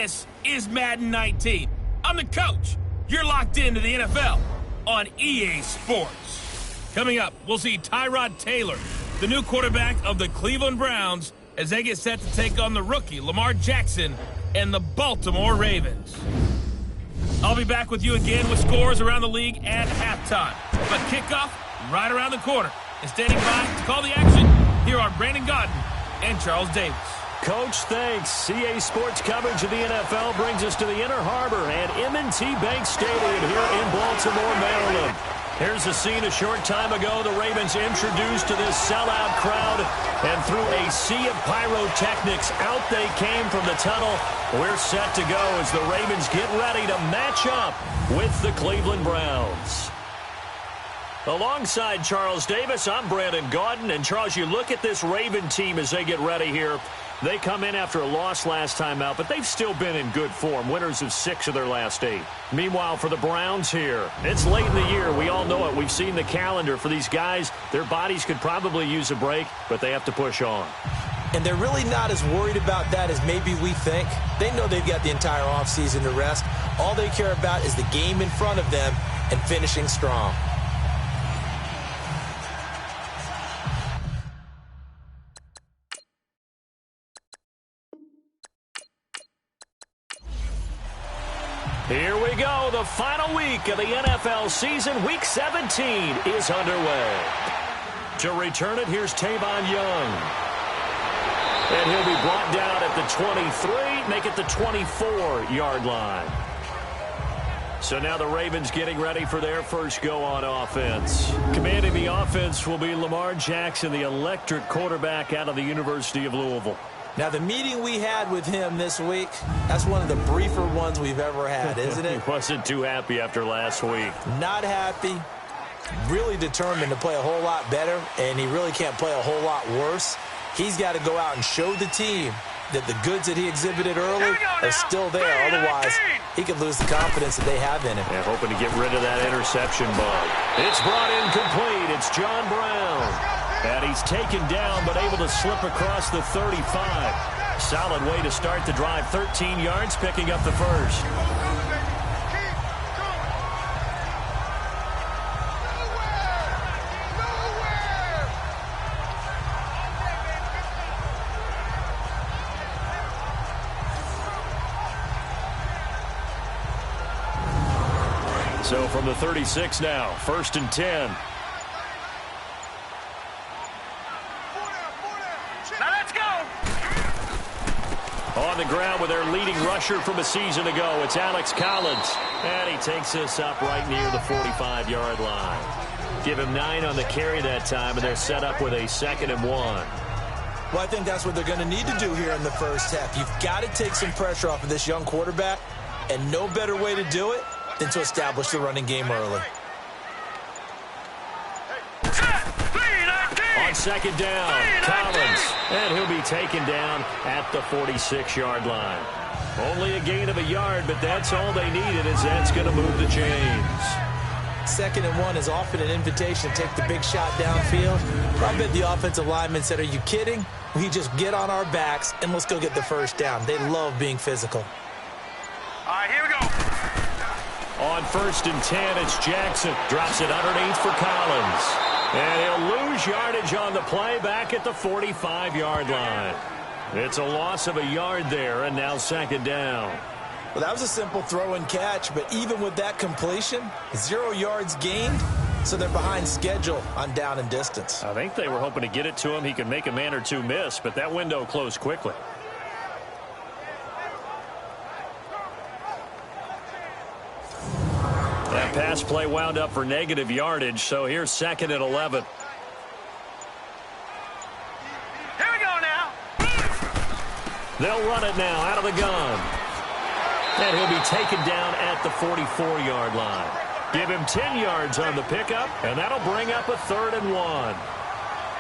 This is Madden 19. I'm the coach. You're locked into the NFL on EA Sports. Coming up, we'll see Tyrod Taylor, the new quarterback of the Cleveland Browns, as they get set to take on the rookie Lamar Jackson and the Baltimore Ravens. I'll be back with you again with scores around the league at halftime. But kickoff right around the corner. And standing by to call the action, here are Brandon Gaudin and Charles Davis. Coach, thanks. CA Sports coverage of the NFL brings us to the Inner Harbor at M&T Bank Stadium here in Baltimore, Maryland. Here's the scene a short time ago. The Ravens introduced to this sellout crowd, and through a sea of pyrotechnics, out they came from the tunnel. We're set to go as the Ravens get ready to match up with the Cleveland Browns. Alongside Charles Davis, I'm Brandon Gaudin. And Charles, you look at this Raven team as they get ready here. They come in after a loss last time out, but they've still been in good form, winners of 6 of their last 8. Meanwhile, for the Browns here, it's late in the year. We all know it. We've seen the calendar for these guys. Their bodies could probably use a break, but they have to push on. And they're really not as worried about that as maybe we think. They know they've got the entire offseason to rest. All they care about is the game in front of them and finishing strong. Here we go. The final week of the NFL season. Week 17 is underway. To return it, here's Tavon Young. And he'll be brought down at the 23, make it the 24-yard line. So now the Ravens getting ready for their first go on offense. Commanding the offense will be Lamar Jackson, the electric quarterback out of the University of Louisville. Now, the meeting we had with him this week, that's one of the briefer ones we've ever had, isn't it? He wasn't too happy after last week. Not happy. Really determined to play a whole lot better, and he really can't play a whole lot worse. He's got to go out and show the team that the goods that he exhibited early are still there. Otherwise, he could lose the confidence that they have in him. Yeah, hoping to get rid of that interception bug. It's brought in complete. It's John Brown. And he's taken down, but able to slip across the 35. Solid way to start the drive. 13 yards, picking up the first. So from the 36 now, 1st and 10. On the ground with their leading rusher from a season ago, it's Alex Collins. And he takes this up right near the 45-yard line. Give him 9 on the carry that time, and they're set up with a 2nd and 1. Well, I think that's what they're going to need to do here in the first half. You've got to take some pressure off of this young quarterback, and no better way to do it than to establish the running game early. On 2nd down, Collins, and he'll be taken down at the 46-yard line. Only a gain of a yard, but that's all they needed, as that's going to move the chains. 2nd and 1 is often an invitation to take the big shot downfield. I bet the offensive lineman said, "Are you kidding? We just get on our backs and let's go get the first down." They love being physical. All right, here we go. On 1st and 10, it's Jackson. Drops it underneath for Collins. And he'll lose yardage on the play back at the 45-yard line. It's a loss of a yard there, and now 2nd down. Well, that was a simple throw and catch, but even with that completion, 0 yards gained, so they're behind schedule on down and distance. I think they were hoping to get it to him. He could make a man or two miss, but that window closed quickly. That pass play wound up for negative yardage, so here's 2nd and 11. Here we go now. They'll run it now out of the gun. And he'll be taken down at the 44-yard line. Give him 10 yards on the pickup, and that'll bring up a 3rd and 1.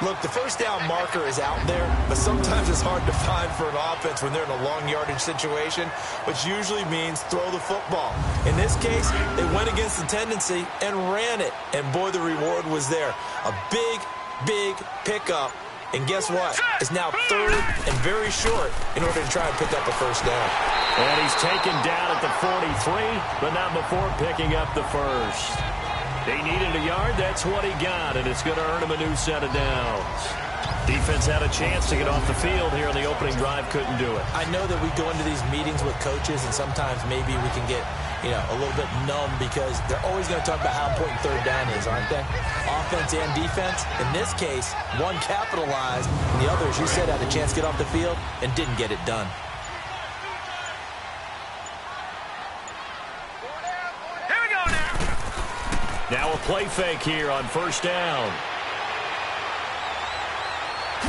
Look, the first down marker is out there, but sometimes it's hard to find for an offense when they're in a long yardage situation, which usually means throw the football. In this case, they went against the tendency and ran it, and boy, the reward was there. A big, big pickup And guess what? It's now third and very short in order to try and pick up a first down. And he's taken down at the 43, but not before picking up the first. He needed a yard. That's what he got, and it's going to earn him a new set of downs. Defense had a chance to get off the field here on the opening drive, couldn't do it. I know that we go into these meetings with coaches, and sometimes maybe we can get, a little bit numb because they're always going to talk about how important third down is, aren't they? Offense and defense. In this case, one capitalized, and the other, as you said, had a chance to get off the field and didn't get it done. Here we go now. Now a play fake here on first down.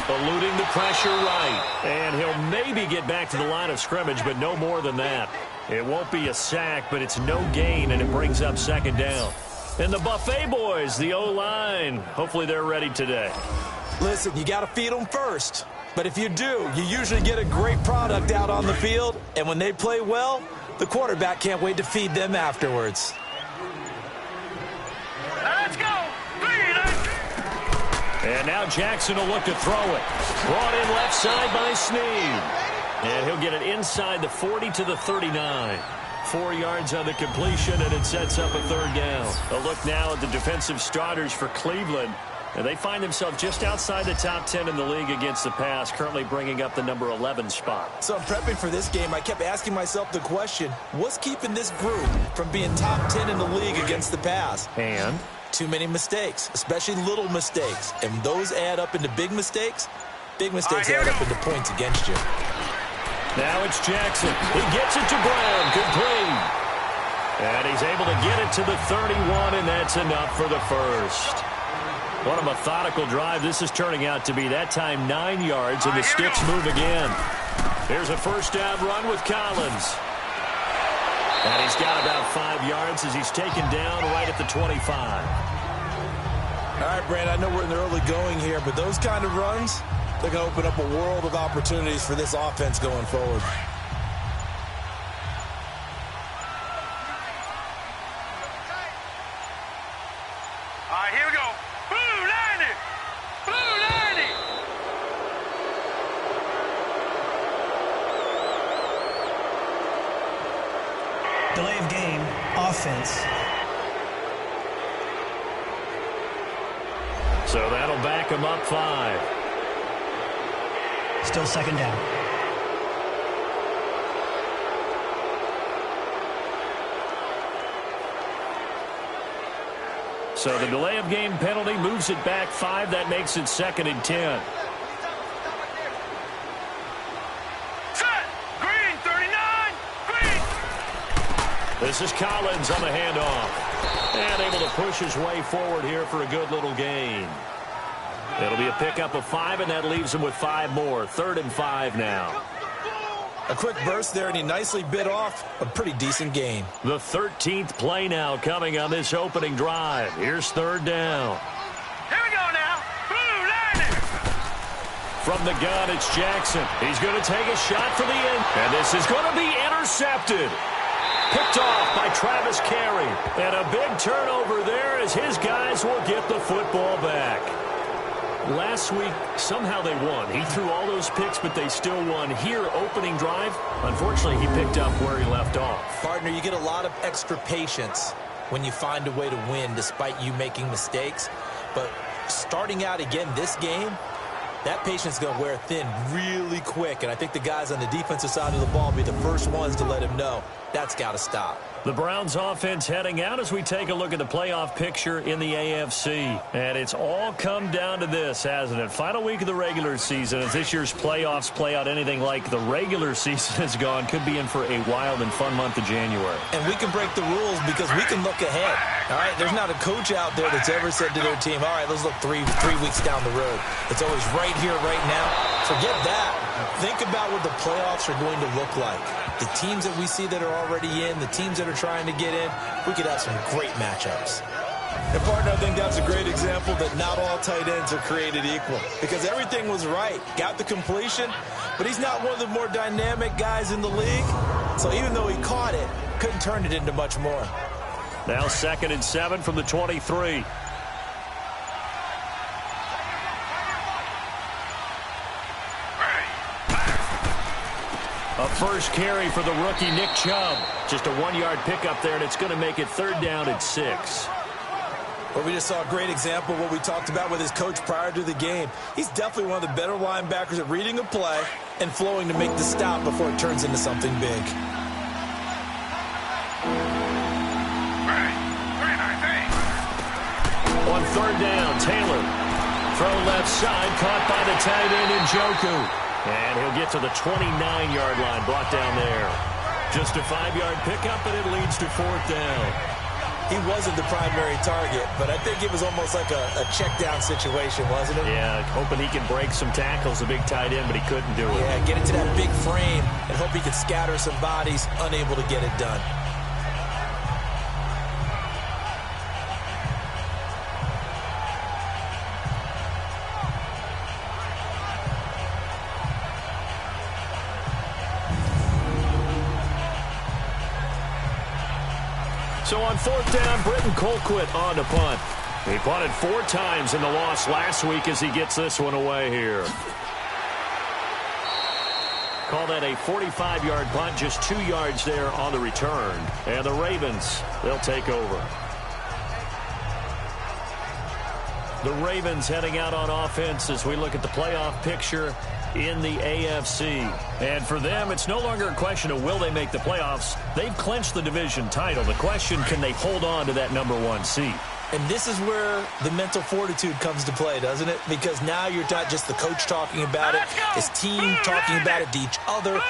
Eluding the pressure right. And he'll maybe get back to the line of scrimmage, but no more than that. It won't be a sack, but it's no gain, and it brings up second down. And the Buffet boys, the O-line, hopefully they're ready today. Listen, you got to feed them first. But if you do, you usually get a great product out on the field. And when they play well, the quarterback can't wait to feed them afterwards. Let's go. And now Jackson will look to throw it. Brought in left side by Snead. And he'll get it inside the 40 to the 39. 4 yards on the completion, and it sets up a third down. A look now at the defensive starters for Cleveland. And they find themselves just outside the top 10 in the league against the pass, currently bringing up the number 11 spot. So I'm prepping for this game. I kept asking myself the question, what's keeping this group from being top 10 in the league against the pass? And too many mistakes, especially little mistakes. And those add up into big mistakes. Big mistakes add up into points against you. Now it's Jackson. He gets it to Brown. Complete. And he's able to get it to the 31, and that's enough for the first. What a methodical drive this is turning out to be. That time 9 yards, and the sticks move again. Here's a first down run with Collins. And he's got about 5 yards as he's taken down right at the 25. All right, Brand, I know we're in the early going here, but those kind of runs, they're going to open up a world of opportunities for this offense going forward. All right, here we go. Blue 90! Blue 90! Delay of game, offense. So that'll back him up 5. Still second down. So the delay of game penalty moves it back 5. That makes it 2nd and 10. Set! Green, 39! Green! This is Collins on the handoff. And able to push his way forward here for a good little gain. It'll be a pickup of 5, and that leaves him with 5 more. 3rd and 5 now. A quick burst there, and he nicely bit off a pretty decent gain. The 13th play now coming on this opening drive. Here's 3rd down. Here we go now. Blue 90! From the gun, it's Jackson. He's going to take a shot for the end. And this is going to be intercepted. Picked off by Travis Carey. And a big turnover there as his guys will get the football back. Last week, somehow they won. He threw all those picks, but they still won. Here, opening drive, unfortunately, he picked up where he left off. Partner, you get a lot of extra patience when you find a way to win despite you making mistakes. But starting out again this game, that patience is going to wear thin really quick. And I think the guys on the defensive side of the ball will be the first ones to let him know that's got to stop. The Browns offense heading out as we take a look at the playoff picture in the AFC. And it's all come down to this, hasn't it? Final week of the regular season. As this year's playoffs play out anything like the regular season has gone, could be in for a wild and fun month of January. And we can break the rules because we can look ahead. All right, there's not a coach out there that's ever said to their team, all right, let's look three weeks down the road. It's always right here, right now. Forget that. Think about what the playoffs are going to look like. The teams that we see that are already in, the teams that are trying to get in, we could have some great matchups. And, partner, I think that's a great example that not all tight ends are created equal because everything was right. Got the completion, but he's not one of the more dynamic guys in the league. So even though he caught it, couldn't turn it into much more. Now 2nd and 7 from the 23. A first carry for the rookie Nick Chubb. Just a 1-yard pickup there, and it's going to make it 3rd down and 6. Well, we just saw a great example of what we talked about with his coach prior to the game. He's definitely one of the better linebackers at reading a play and flowing to make the stop before it turns into something big. On 3rd down, Taylor. Throw left side, caught by the tight end Njoku. And he'll get to the 29-yard line, brought down there. Just a 5-yard pickup, and it leads to 4th down. He wasn't the primary target, but I think it was almost like a check down situation, wasn't it? Yeah, hoping he can break some tackles, a big tight end, but he couldn't do it. Yeah, get into that big frame and hope he could scatter some bodies, unable to get it done. So on 4th down, Britton Colquitt on to punt. He punted 4 times in the loss last week as he gets this one away here. Call that a 45-yard punt, just 2 yards there on the return. And the Ravens, they'll take over. The Ravens heading out on offense as we look at the playoff picture in the AFC. And for them, it's no longer a question of will they make the playoffs. They've clinched the division title. The question, can they hold on to that #1 seed? And this is where the mental fortitude comes to play, doesn't it? Because now you're not just the coach talking about it, his team talking about it to each other,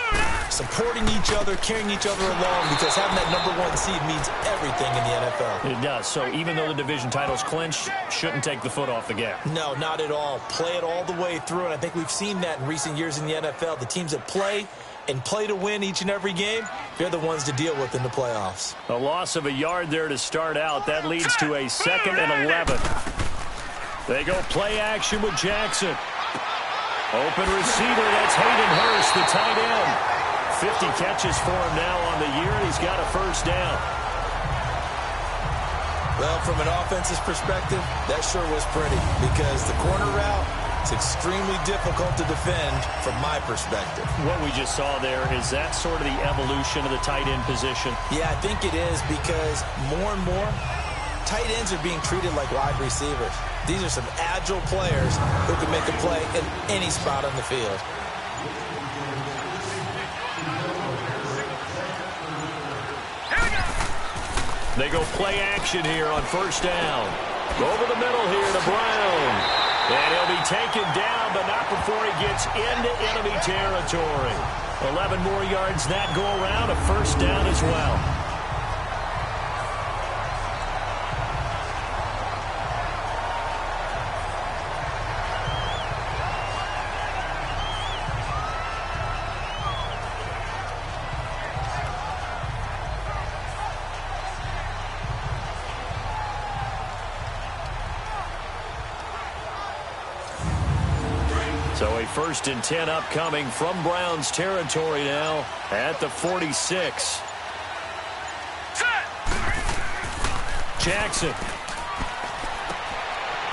supporting each other, carrying each other along, because having that #1 seed means everything in the NFL. It does. So even though the division title's clinched, shouldn't take the foot off the gas. No, not at all. Play it all the way through, and I think we've seen that in recent years in the NFL. The teams that play and play to win each and every game, they're the ones to deal with in the playoffs. A loss of a yard there to start out. That leads to a 2nd and 11. They go play action with Jackson. Open receiver, that's Hayden Hurst, the tight end. 50 catches for him now on the year, and he's got a 1st down. Well, from an offense's perspective, that sure was pretty, because the corner route, it's extremely difficult to defend from my perspective. What we just saw there, is that sort of the evolution of the tight end position? Yeah, I think it is, because more and more, tight ends are being treated like wide receivers. These are some agile players who can make a play in any spot on the field. They go play action here on 1st down. Over the middle here to Brown. And he'll be taken down, but not before he gets into enemy territory. 11 more yards that go around, a 1st down as well. So a 1st and 10 upcoming from Browns territory now at the 46. Jackson.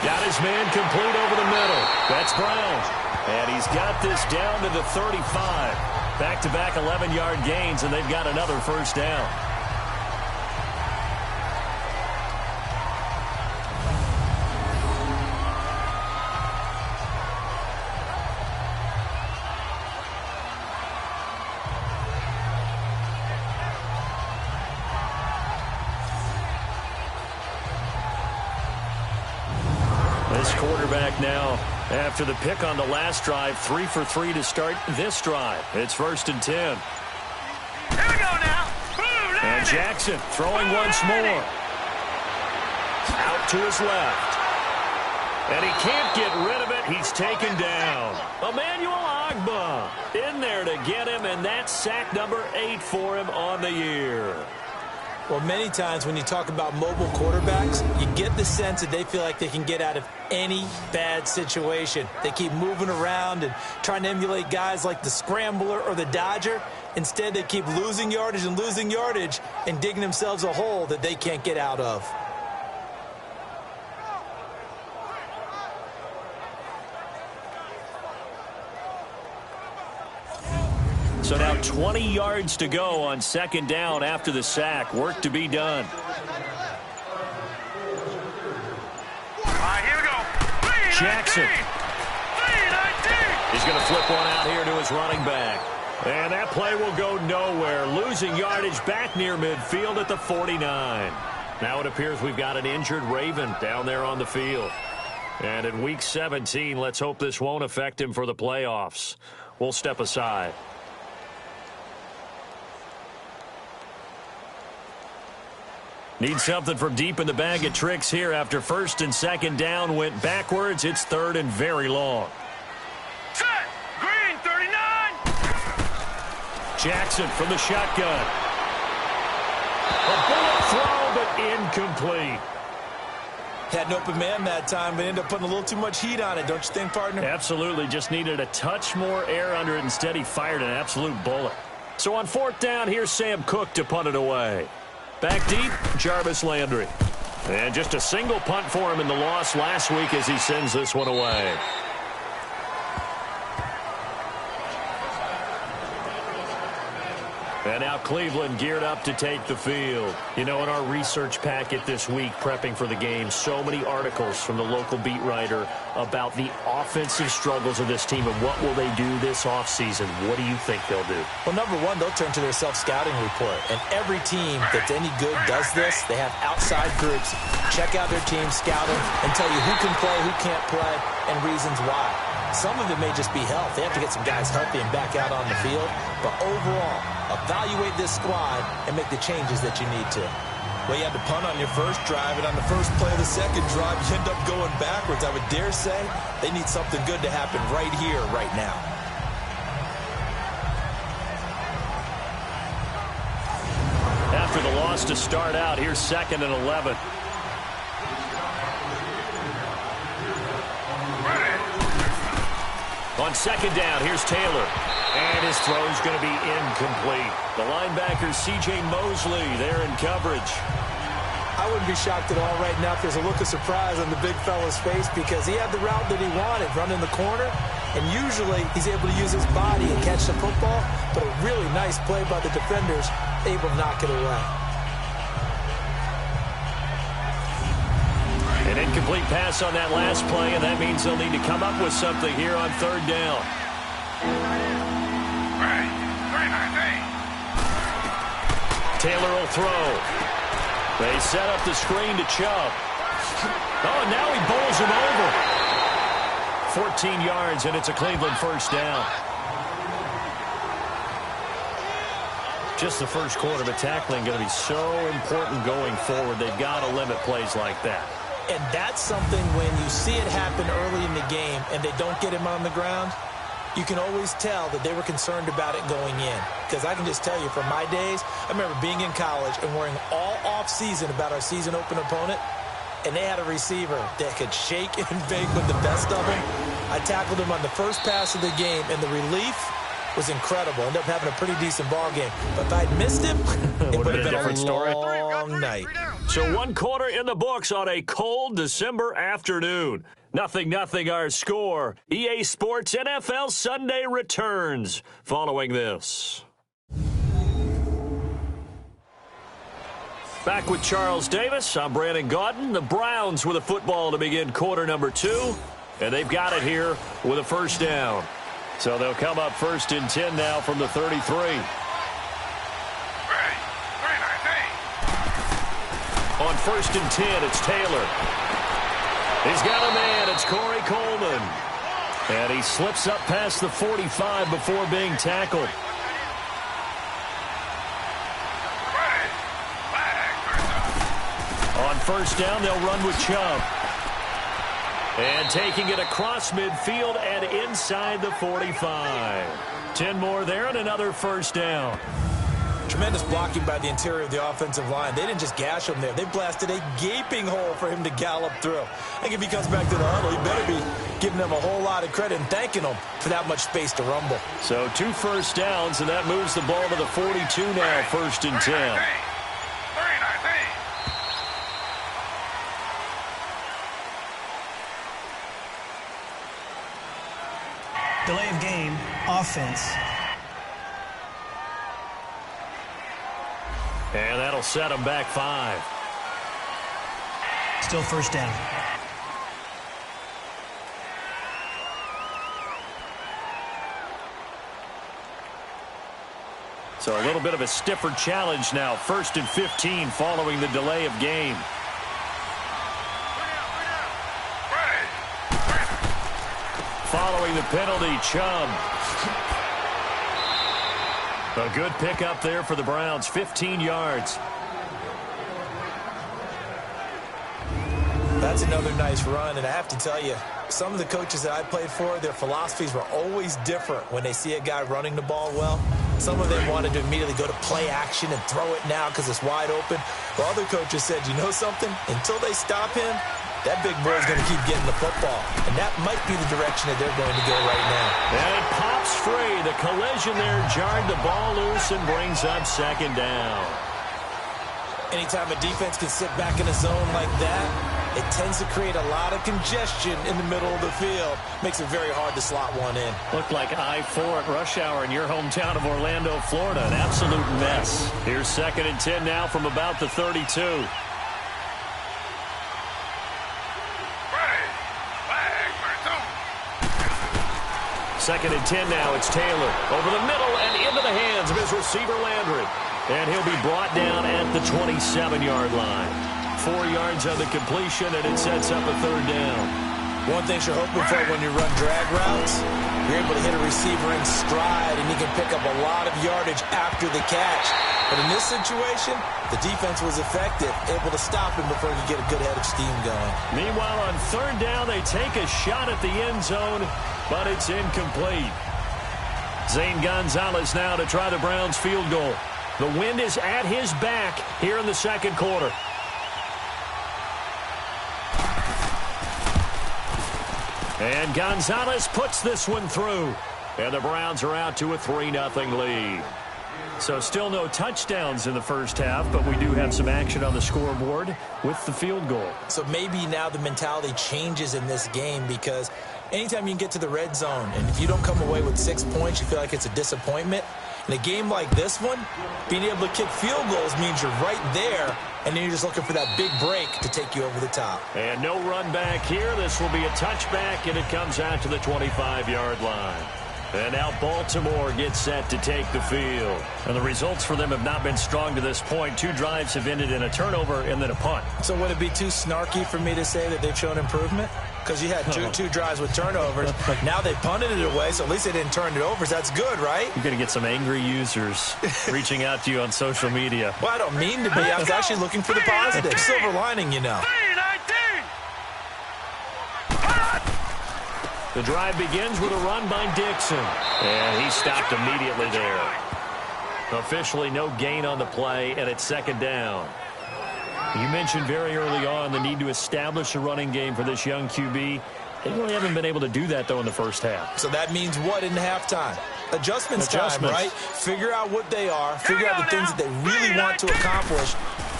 Got his man complete over the middle. That's Brown. And he's got this down to the 35. Back-to-back 11-yard gains, and they've got another 1st down. Quarterback now after the pick on the last drive, 3 for 3 to start this drive. It's 1st and 10. Here we go now. And Jackson throwing once more. Out to his left. And he can't get rid of it. He's taken down. Emmanuel Ogbah in there to get him, and that's sack number 8 for him on the year. Well, many times when you talk about mobile quarterbacks, you get the sense that they feel like they can get out of any bad situation. They keep moving around and trying to emulate guys like the Scrambler or the Dodger. Instead, they keep losing yardage and digging themselves a hole that they can't get out of. So now 20 yards to go on second down after the sack. Work to be done. Here we go. Jackson. He's going to flip one out here to his running back. And that play will go nowhere. Losing yardage back near midfield at the 49. Now it appears we've got an injured Raven down there on the field. And in Week 17, let's hope this won't affect him for the playoffs. We'll step aside. Need something from deep in the bag of tricks here after first and second down went backwards. It's third and very long. Set. Green, 39. Jackson from the shotgun. A bullet throw, but incomplete. Had an open man that time, but ended up putting a little too much heat on it, don't you think, partner? Absolutely. Just needed a touch more air under it. Instead, he fired an absolute bullet. So on fourth down, here's Sam Cook to punt it away. Back deep, Jarvis Landry. And just a single punt for him in the loss last week as he sends this one away. And now Cleveland geared up to take the field. You know, in our research packet this week, prepping for the game, so many articles from the local beat writer about the offensive struggles of this team and what will they do this offseason. What do you think they'll do? Well, number one, they'll turn to their self-scouting report. And every team that's any good does this. They have outside groups, check out their team, scout them, and tell you who can play, who can't play, and reasons why. Some of it may just be health. They have to get some guys healthy and back out on the field. But overall, evaluate this squad and make the changes that you need to. Well, you had to punt on your first drive, and on the first play of the second drive, you end up going backwards. I would dare say they need something good to happen right here, right now. After the loss to start out, here's 2nd and 11. On second down, here's Taylor. And his throw's going to be incomplete. The linebacker, C.J. Mosley, there in coverage. I wouldn't be shocked at all right now if there's a look of surprise on the big fella's face because he had the route that he wanted, running the corner. And usually he's able to use his body and catch the football. But a really nice play by the defenders, able to knock it away. An incomplete pass on that last play, and that means they'll need to come up with something here on third down. Taylor will throw. They set up the screen to Chubb. Oh, and now he bowls him over. 14 yards, and it's a Cleveland first down. Just the first quarter, but tackling going to be so important going forward. They've got to limit plays like that. And that's something when you see it happen early in the game and they don't get him on the ground, you can always tell that they were concerned about it going in. Because I can just tell you from my days, I remember being in college and worrying all off-season about our season open opponent, and they had a receiver that could shake and bake with the best of them. I tackled him on the first pass of the game, and the relief was incredible. Ended up having a pretty decent ball game. But if I'd missed him, it would have been a different story. Long night. So 1 quarter in the books on a cold December afternoon. 0-0 our score. EA Sports NFL Sunday returns following this. Back with Charles Davis. I'm Brandon Gaudin. The Browns with a football to begin quarter number 2. And they've got it here with a first down. So they'll come up 1st and 10 now from the 33. On 1st and 10, it's Taylor. He's got a man. It's Corey Coleman. And he slips up past the 45 before being tackled. On 1st down, they'll run with Chubb. And taking it across midfield and inside the 45. 10 more there and another first down. Tremendous blocking by the interior of the offensive line. They didn't just gash him there. They blasted a gaping hole for him to gallop through. I think if he comes back to the huddle, he better be giving them a whole lot of credit and thanking them for that much space to rumble. So 2 first downs, and that moves the ball to the 42 now, 1st and 10. Delay of game, offense. That'll set them back 5. Still first down. So a little bit of a stiffer challenge now. 1st and 15 following the delay of game. Following the penalty, Chubb. A good pickup there for the Browns, 15 yards. That's another nice run, and I have to tell you, some of the coaches that I played for, their philosophies were always different when they see a guy running the ball well. Some of them wanted to immediately go to play action and throw it now because it's wide open. While other coaches said, you know something? Until they stop him, that big boy's going to keep getting the football. And that might be the direction that they're going to go right now. And it pops free. The collision there jarred the ball loose and brings up 2nd down. Anytime a defense can sit back in a zone like that, it tends to create a lot of congestion in the middle of the field. Makes it very hard to slot one in. Looked like I-4 at rush hour in your hometown of Orlando, Florida. An absolute mess. Here's 2nd and 10 now from about the 32. 2nd and 10 now. It's Taylor over the middle and into the hands of his receiver, Landry. And he'll be brought down at the 27-yard line. 4 yards on the completion, and it sets up a 3rd down. One thing you're hoping for when you run drag routes, you're able to hit a receiver in stride, and you can pick up a lot of yardage after the catch. But in this situation, the defense was effective, able to stop him before he could get a good head of steam going. Meanwhile, on 3rd down, they take a shot at the end zone, but it's incomplete. Zane Gonzalez now to try the Browns field goal. The wind is at his back here in the 2nd quarter. And Gonzalez puts this one through. And the Browns are out to a 3-0 lead. So still no touchdowns in the first half, but we do have some action on the scoreboard with the field goal. So maybe now the mentality changes in this game because anytime you can get to the red zone, and if you don't come away with 6 points, you feel like it's a disappointment. In a game like this one, being able to kick field goals means you're right there, and then you're just looking for that big break to take you over the top. And no run back here. This will be a touchback, and it comes out to the 25-yard line. And now Baltimore gets set to take the field. And the results for them have not been strong to this point. 2 drives have ended in a turnover and then a punt. So would it be too snarky for me to say that they've shown improvement? Because you had two drives with turnovers. Now they punted it away, so at least they didn't turn it over. So that's good, right? You're going to get some angry users reaching out to you on social media. Well, I don't mean to be. I was actually looking for the positive. Silver lining, you know. The drive begins with a run by Dixon. And he stopped immediately there. Officially no gain on the play, and it's 2nd down. You mentioned very early on the need to establish a running game for this young QB. They really haven't been able to do that, though, in the first half. So that means what in halftime? Adjustments time, right? Figure out what they are. Figure out the things that they really want to accomplish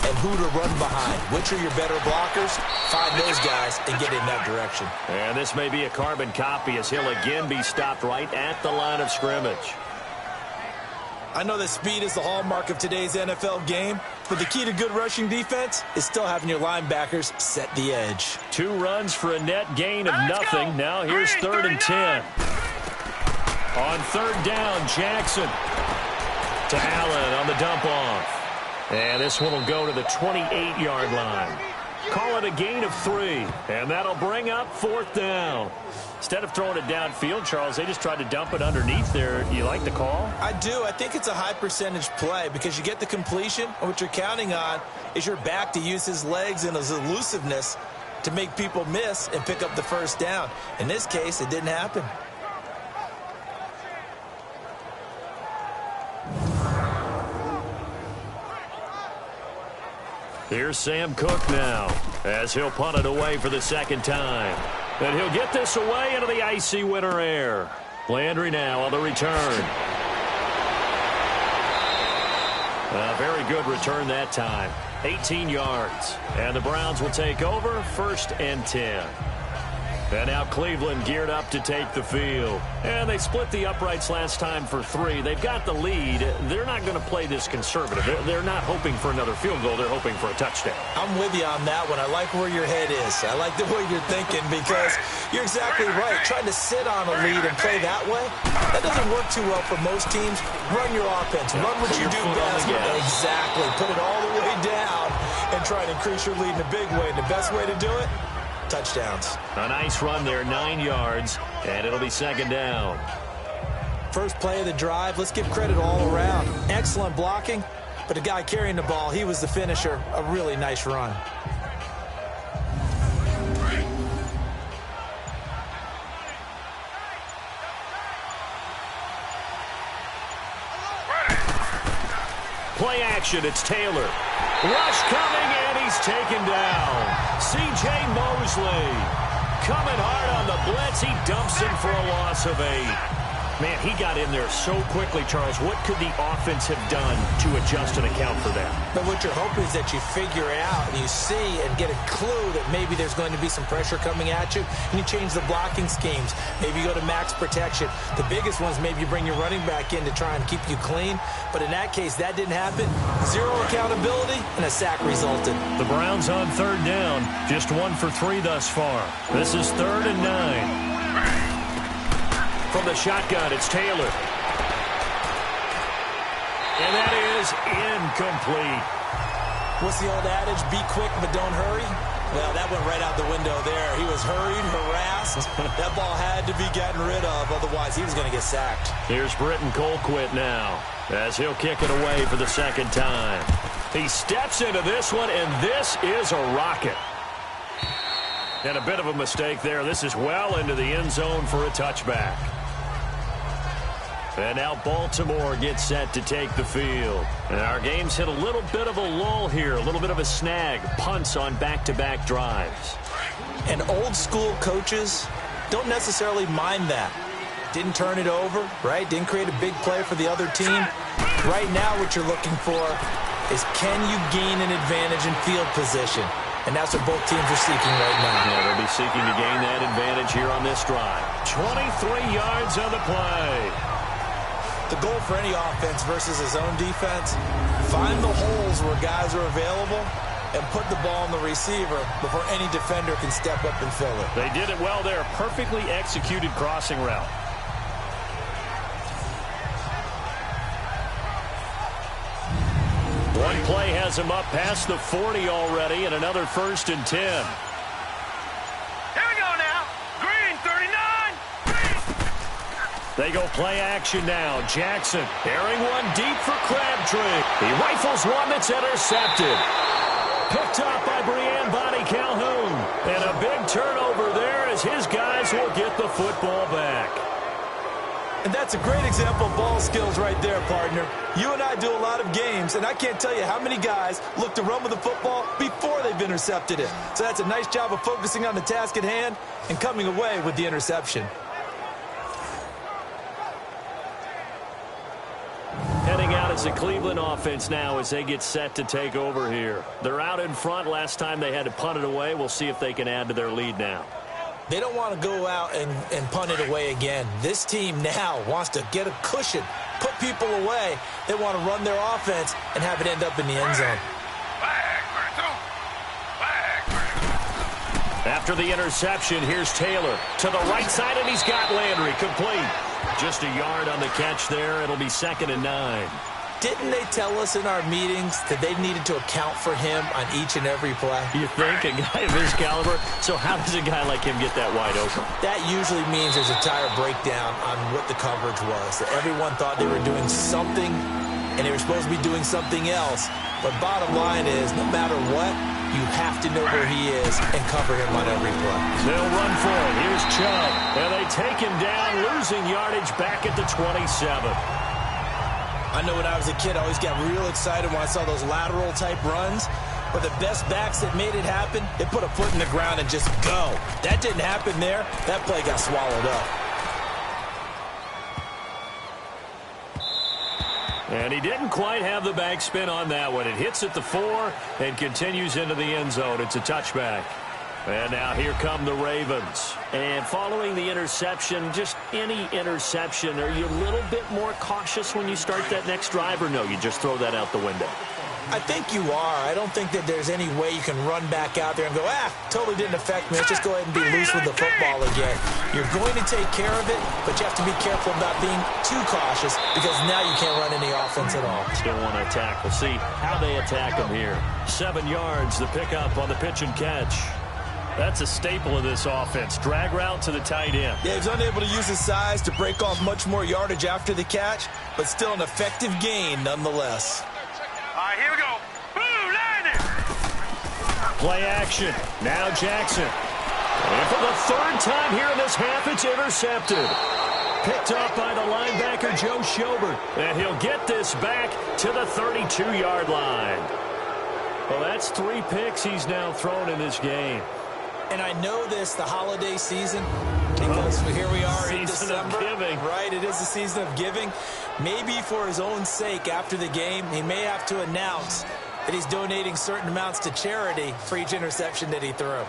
and who to run behind. Which are your better blockers? Find those guys and get in that direction. And this may be a carbon copy as he'll again be stopped right at the line of scrimmage. I know that speed is the hallmark of today's NFL game, but the key to good rushing defense is still having your linebackers set the edge. 2 runs for a net gain of nothing. Now here's 3rd and 10. On 3rd down, Jackson to Allen on the dump off. And this one will go to the 28-yard line. Call it a gain of 3, and that'll bring up 4th down. Instead of throwing it downfield, Charles, they just tried to dump it underneath there. You like the call? I do. I think it's a high-percentage play because you get the completion, and what you're counting on is your back to use his legs and his elusiveness to make people miss and pick up the 1st down. In this case, it didn't happen. Here's Sam Cook now as he'll punt it away for the 2nd time. And he'll get this away into the icy winter air. Landry now on the return. A very good return that time. 18 yards. And the Browns will take over 1st and 10. And now Cleveland geared up to take the field. And they split the uprights last time for 3. They've got the lead. They're not going to play this conservative. They're not hoping for another field goal. They're hoping for a touchdown. I'm with you on that one. I like where your head is. I like the way you're thinking because you're exactly right. Trying to sit on a lead and play that way, that doesn't work too well for most teams. Run your offense. Run what you do best. Exactly. Put it all the way down and try and increase your lead in a big way. And the best way to do it? Touchdowns. A nice run there, 9 yards, and it'll be second down. First play of the drive, let's give credit all around. Excellent blocking, but the guy carrying the ball, he was the finisher. A really nice run. Play action, it's Taylor. Rush coming, and he's taken down. C.J. Mosley coming hard on the blitz. He dumps him for a loss of 8. Man, he got in there so quickly, Charles. What could the offense have done to adjust and account for that? But what you're hoping is that you figure out and you see and get a clue that maybe there's going to be some pressure coming at you, and you change the blocking schemes. Maybe you go to max protection. The biggest ones, maybe you bring your running back in to try and keep you clean. But in that case, that didn't happen. 0 accountability, and a sack resulted. The Browns on third down. Just 1 for 3 thus far. This is 3rd and 9. From the shotgun, it's Taylor. And that is incomplete. What's the old adage? Be quick, but don't hurry? Well, that went right out the window there. He was hurried, harassed. That ball had to be gotten rid of, otherwise he was going to get sacked. Here's Britton Colquitt now, as he'll kick it away for the second time. He steps into this one, and this is a rocket. And a bit of a mistake there. This is well into the end zone for a touchback. And now Baltimore gets set to take the field. And our game's hit a little bit of a lull here, a little bit of a snag. Punts on back-to-back drives. And old-school coaches don't necessarily mind that. Didn't turn it over, right? Didn't create a big play for the other team. Right now what you're looking for is can you gain an advantage in field position? And that's what both teams are seeking right now. Yeah, they'll be seeking to gain that advantage here on this drive. 23 yards on the play. The goal for any offense versus his own defense, find the holes where guys are available and put the ball on the receiver before any defender can step up and fill it. They did it well there. Perfectly executed crossing route. One play has him up past the 40 already, and another 1st and 10. Here we go now. Green, 39. They go play action now. Jackson airing one deep for Crabtree. He rifles one that's intercepted. Picked up by Breanne Bonnie Calhoun. And a big turnover there as his guys will get the football back. And that's a great example of ball skills right there, partner. You and I do a lot of games, and I can't tell you how many guys look to run with the football before they've intercepted it. So that's a nice job of focusing on the task at hand and coming away with the interception. Heading out as the Cleveland offense now as they get set to take over here. They're out in front. Last time they had to punt it away. We'll see if they can add to their lead now. They don't want to go out and punt it away again. This team now wants to get a cushion, put people away. They want to run their offense and have it end up in the end zone. After the interception, here's Taylor to the right side, and he's got Landry complete. Just a yard on the catch there. It'll be 2nd and 9. Didn't they tell us in our meetings that they needed to account for him on each and every play? You think? A guy of his caliber? So how does a guy like him get that wide open? That usually means there's a tire breakdown on what the coverage was. That everyone thought they were doing something, and they were supposed to be doing something else. But bottom line is, no matter what, you have to know where he is and cover him on every play. They'll run for it. Here's Chubb. And they take him down, losing yardage back at the 27. I know when I was a kid, I always got real excited when I saw those lateral-type runs. But the best backs that made it happen, they put a foot in the ground and just go. That didn't happen there. That play got swallowed up. And he didn't quite have the backspin on that one. It hits at the 4 and continues into the end zone. It's a touchback. And now here come the Ravens. And following the interception, just any interception, are you a little bit more cautious when you start that next drive, or no, you just throw that out the window? I think you are. I don't think that there's any way you can run back out there and go, totally didn't affect me. Let's just go ahead and be loose with the football again. You're going to take care of it, but you have to be careful about being too cautious because now you can't run any offense at all. Still want to attack. We'll see how they attack them here. 7 yards, the pickup on the pitch and catch. That's a staple of this offense. Drag route to the tight end. Yeah, he's unable to use his size to break off much more yardage after the catch, but still an effective gain nonetheless. All right, here we go. Boom, line it. Play action. Now Jackson. And for the 3rd time here in this half, it's intercepted. Picked up by the linebacker, Joe Schobert. And he'll get this back to the 32-yard line. Well, that's 3 picks he's now thrown in this game. And I know this, the holiday season, because here we are in December. Right, it is the season of giving. Maybe for his own sake after the game, he may have to announce that he's donating certain amounts to charity for each interception that he threw.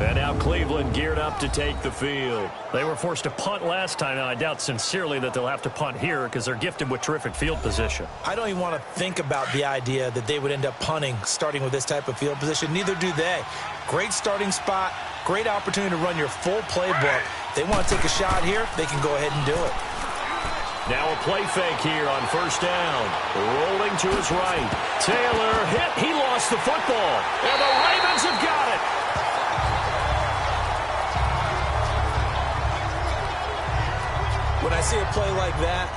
And now Cleveland geared up to take the field. They were forced to punt last time. Now, I doubt sincerely that they'll have to punt here because they're gifted with terrific field position. I don't even want to think about the idea that they would end up punting starting with this type of field position. Neither do they. Great starting spot, great opportunity to run your full playbook. They want to take a shot here, they can go ahead and do it. Now a play fake here on 1st down. Rolling to his right. Taylor hit. He lost the football. And the Ravens have got it. When I see a play like that,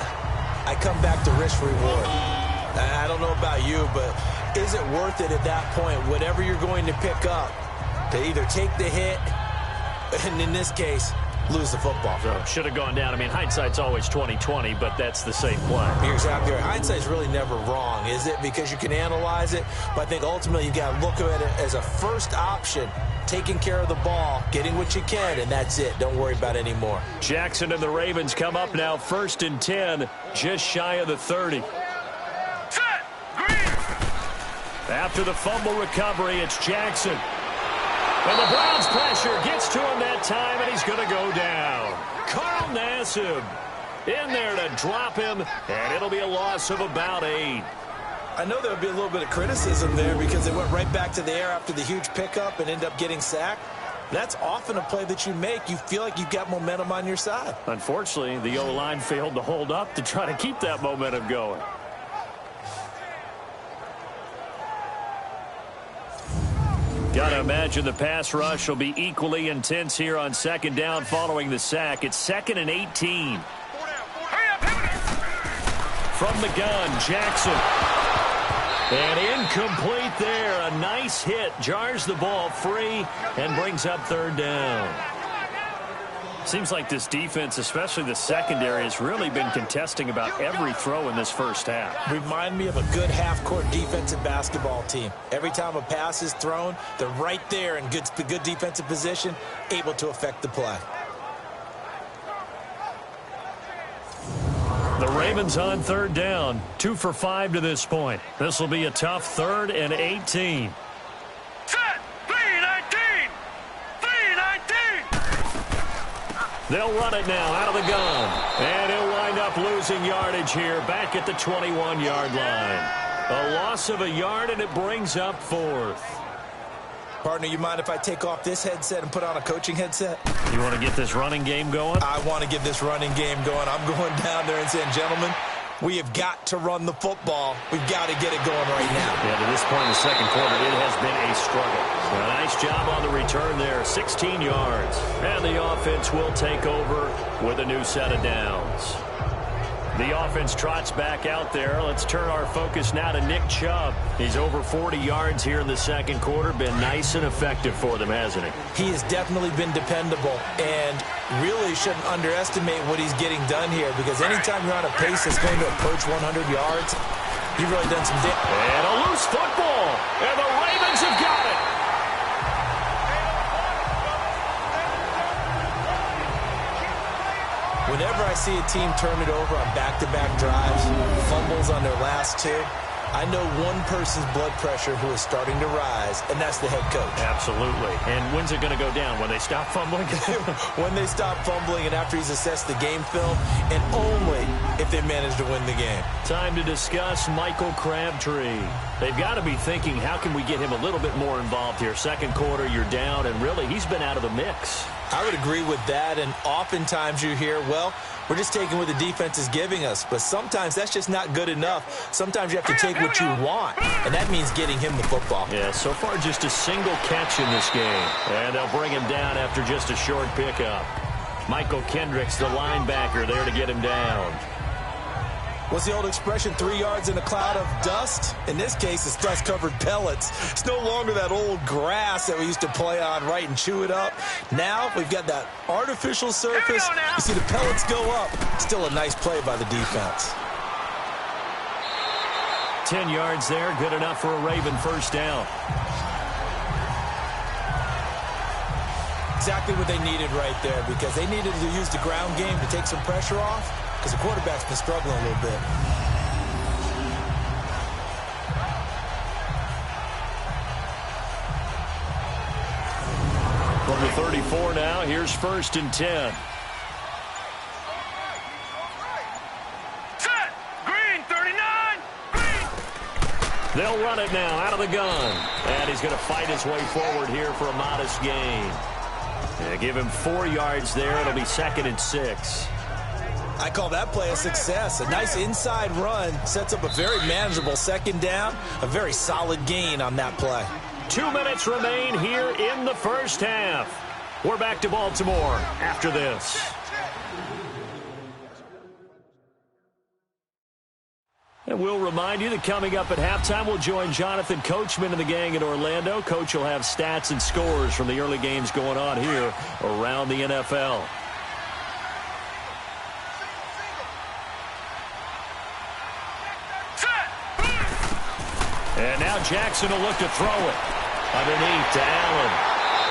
I come back to risk reward. I don't know about you, but is it worth it at that point, whatever you're going to pick up, to either take the hit, and in this case, lose the football? So should have gone down. I mean, hindsight's always 20/20, but that's the same play. You're exactly right. Hindsight's really never wrong, is it? Because you can analyze it, but I think ultimately you got to look at it as a first option. Taking care of the ball, getting what you can, and that's it. Don't worry about any more. Jackson and the Ravens come up now 1st and 10, just shy of the 30. Set. Green. After the fumble recovery, it's Jackson. And the Browns pressure gets to him that time, and he's going to go down. Carl Nassib in there to drop him, and it'll be a loss of about 8. I know there would be a little bit of criticism there because they went right back to the air after the huge pickup and end up getting sacked. That's often a play that you make. You feel like you've got momentum on your side. Unfortunately, the O-line failed to hold up to try to keep that momentum going. Got to imagine the pass rush will be equally intense here on 2nd down following the sack. It's 2nd and 18. From the gun, Jackson. And incomplete there. A nice hit. Jars the ball free and brings up 3rd down. Seems like this defense, especially the secondary, has really been contesting about every throw in this first half. Remind me of a good half-court defensive basketball team. Every time a pass is thrown, they're right there in good defensive position, able to affect the play. The Ravens on 3rd down, 2 for 5 to this point. This will be a tough 3rd and 18. Set. 3-19. 3-19. They'll run it now out of the gun. And he'll wind up losing yardage here back at the 21-yard line. A loss of a yard, and it brings up 4th. Partner, you mind if I take off this headset and put on a coaching headset? You want to get this running game going? I want to get this running game going. I'm going down there and saying, gentlemen, we have got to run the football. We've got to get it going right now. Yeah, to this point in the 2nd quarter, it has been a struggle. A nice job on the return there, 16 yards. And the offense will take over with a new set of downs. The offense trots back out there. Let's turn our focus now to Nick Chubb. He's over 40 yards here in the 2nd quarter. Been nice and effective for them, hasn't he? He has definitely been dependable and really shouldn't underestimate what he's getting done here because anytime you're on a pace that's going to approach 100 yards, you've really done some damage. And a loose football. And the Ravens have got it. Whenever I see a team turn it over on back-to-back drives, fumbles on their last 2, I know one person's blood pressure who is starting to rise, and that's the head coach. Absolutely. And when's it going to go down? When they stop fumbling? When they stop fumbling and after he's assessed the game film, and only if they manage to win the game. Time to discuss Michael Crabtree. They've got to be thinking, how can we get him a little bit more involved here? Second quarter, you're down, and really, he's been out of the mix. I would agree with that, and oftentimes you hear, well, we're just taking what the defense is giving us. But sometimes that's just not good enough. Sometimes you have to take what you want, and that means getting him the football. Yeah, so far just a single catch in this game. And they'll bring him down after just a short pickup. Michael Kendricks, the linebacker, there to get him down. What's the old expression, 3 yards in a cloud of dust? In this case, it's dust-covered pellets. It's no longer that old grass that we used to play on, right, and chew it up. Now we've got that artificial surface. You see the pellets go up. Still a nice play by the defense. 10 yards there, good enough for a Raven first down. Exactly what they needed right there, because they needed to use the ground game to take some pressure off, because the quarterback's been struggling a little bit. From the 34 now, here's 1st and 10. Set! Green, 39! Green! They'll run it now out of the gun. And he's going to fight his way forward here for a modest gain. Yeah, give him 4 yards there. It'll be 2nd and 6. I call that play a success. A nice inside run sets up a very manageable 2nd down. A very solid gain on that play. 2 minutes remain here in the first half. We're back to Baltimore after this. And we'll remind you that coming up at halftime, we'll join Jonathan Coachman and the gang in Orlando. Coach will have stats and scores from the early games going on here around the NFL. And now Jackson will look to throw it. Underneath to Allen.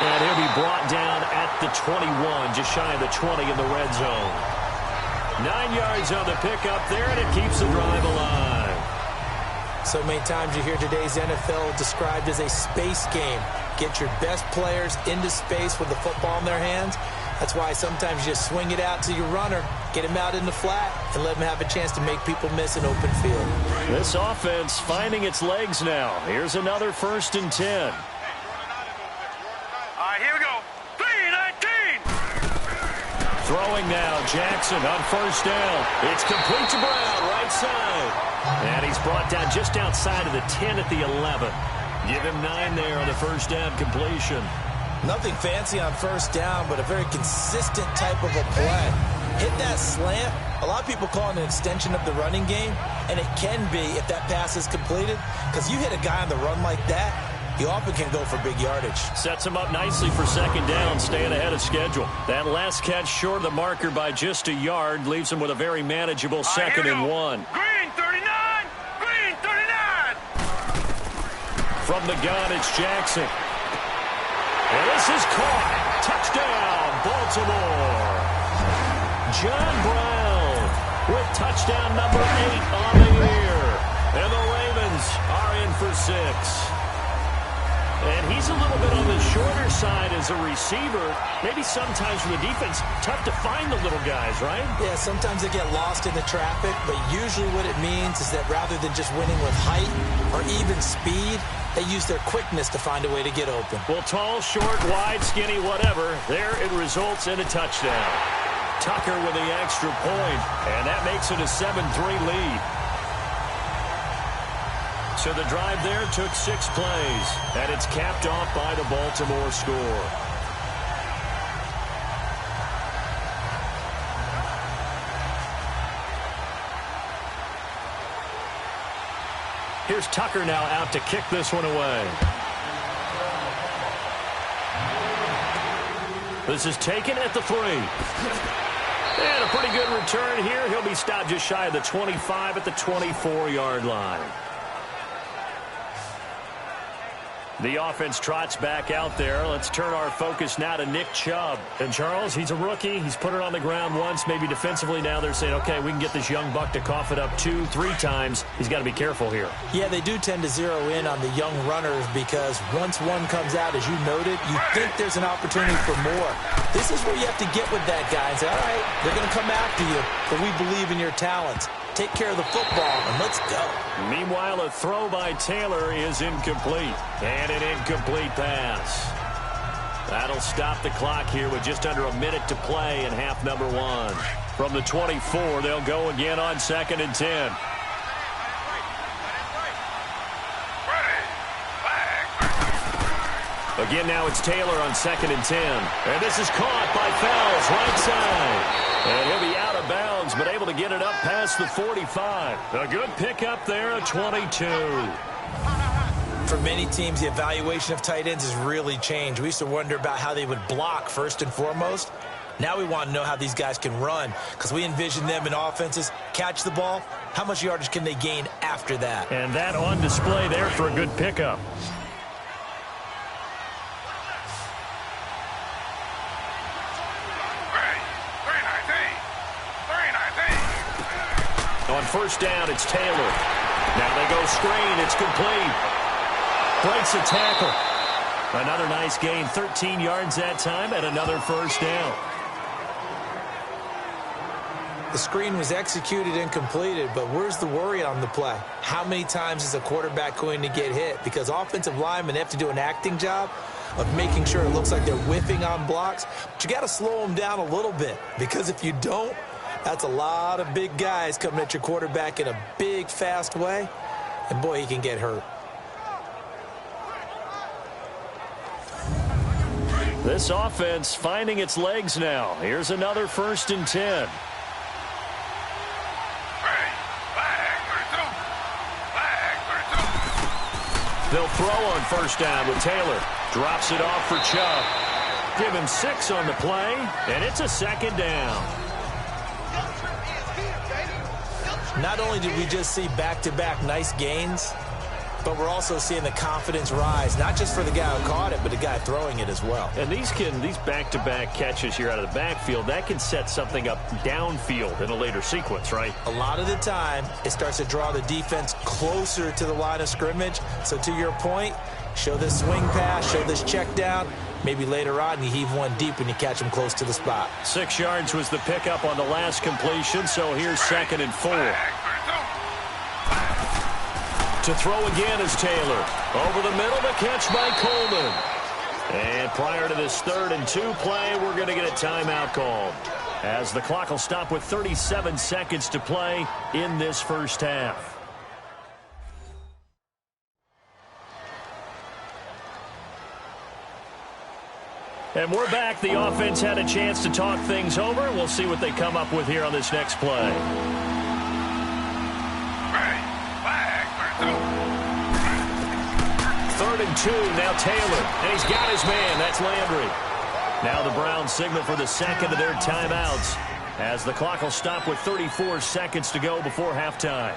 And he'll be brought down at the 21, just shy of the 20 in the red zone. 9 yards on the pickup there, and it keeps the drive alive. So many times you hear today's NFL described as a space game. Get your best players into space with the football in their hands. That's why sometimes you just swing it out to your runner, get him out in the flat, and let him have a chance to make people miss an open field. This offense finding its legs now. Here's another 1st and 10. All right, here we go. 3-19! Throwing now, Jackson on 1st down. It's complete to Brown, right side. And he's brought down just outside of the 10 at the 11. Give him 9 there on the 1st down completion. Nothing fancy on 1st down, but a very consistent type of a play. Hit that slant. A lot of people call it an extension of the running game, and it can be if that pass is completed, because you hit a guy on the run like that, you often can go for big yardage. Sets him up nicely for 2nd down, staying ahead of schedule. That last catch short of the marker by just a yard leaves him with a very manageable 2nd and 1. Green, 39! Green, 39! From the gun, it's Jackson. And this is caught. Touchdown, Baltimore. John Brown with touchdown number 8 on the year. And the Ravens are in for 6. And he's a little bit on the shorter side as a receiver. Maybe sometimes for the defense, tough to find the little guys, right? Yeah, sometimes they get lost in the traffic, but usually what it means is that rather than just winning with height or even speed, they use their quickness to find a way to get open. Well, tall, short, wide, skinny, whatever, there it results in a touchdown. Tucker with the extra point, and that makes it a 7-3 lead. So the drive there took 6 plays, and it's capped off by the Baltimore score. Here's Tucker now out to kick this one away. This is taken at the 3. And a pretty good return here. He'll be stopped just shy of the 25 at the 24-yard line. The offense trots back out there. Let's turn our focus now to Nick Chubb. And Charles, he's a rookie. He's put it on the ground once, maybe defensively. Now they're saying, okay, we can get this young buck to cough it up 2-3 times. He's got to be careful here. Yeah, they do tend to zero in on the young runners because once one comes out, as you noted, you think there's an opportunity for more. This is where you have to get with that guy and say, all right, they're going to come after you, but we believe in your talents. Take care of the football, and let's go. Meanwhile, a throw by Taylor is incomplete. And an incomplete pass. That'll stop the clock here with just under a minute to play in half number 1. From the 24, they'll go again on 2nd and 10. Again, now it's Taylor on 2nd and 10. And this is caught by Fells, right side. And he'll be out of bounds, but able to get it up past the 45. A good pickup there, a 22. For many teams, the evaluation of tight ends has really changed. We used to wonder about how they would block first and foremost. Now we want to know how these guys can run because we envision them in offenses, catch the ball. How much yardage can they gain after that? And that on display there for a good pickup. On first down, it's Taylor. Now they go screen. It's complete. Breaks a tackle. Another nice gain. 13 yards that time and another first down. The screen was executed and completed, but where's the worry on the play? How many times is a quarterback going to get hit? Because offensive linemen have to do an acting job of making sure it looks like they're whiffing on blocks. But you got to slow them down a little bit because if you don't, that's a lot of big guys coming at your quarterback in a big, fast way. And, boy, he can get hurt. This offense finding its legs now. Here's another 1st and 10. They'll throw on first down with Taylor. Drops it off for Chubb. Give him 6 on the play, and it's a 2nd down. Not only did we just see back-to-back nice gains, but we're also seeing the confidence rise, not just for the guy who caught it, but the guy throwing it as well. And these back-to-back catches here out of the backfield, that can set something up downfield in a later sequence, right? A lot of the time, it starts to draw the defense closer to the line of scrimmage. So to your point, show this swing pass, show this check down. Maybe later on you heave one deep when you catch him close to the spot. 6 yards was the pickup on the last completion, so here's 2nd and 4. To throw again is Taylor. Over the middle, the catch by Coleman. And prior to this 3rd and 2 play, we're going to get a timeout called, as the clock will stop with 37 seconds to play in this first half. And we're back. The offense had a chance to talk things over. We'll see what they come up with here on this next play. 3rd and 2, now Taylor. And he's got his man. That's Landry. Now the Browns signal for the 2nd of their timeouts, as the clock will stop with 34 seconds to go before halftime.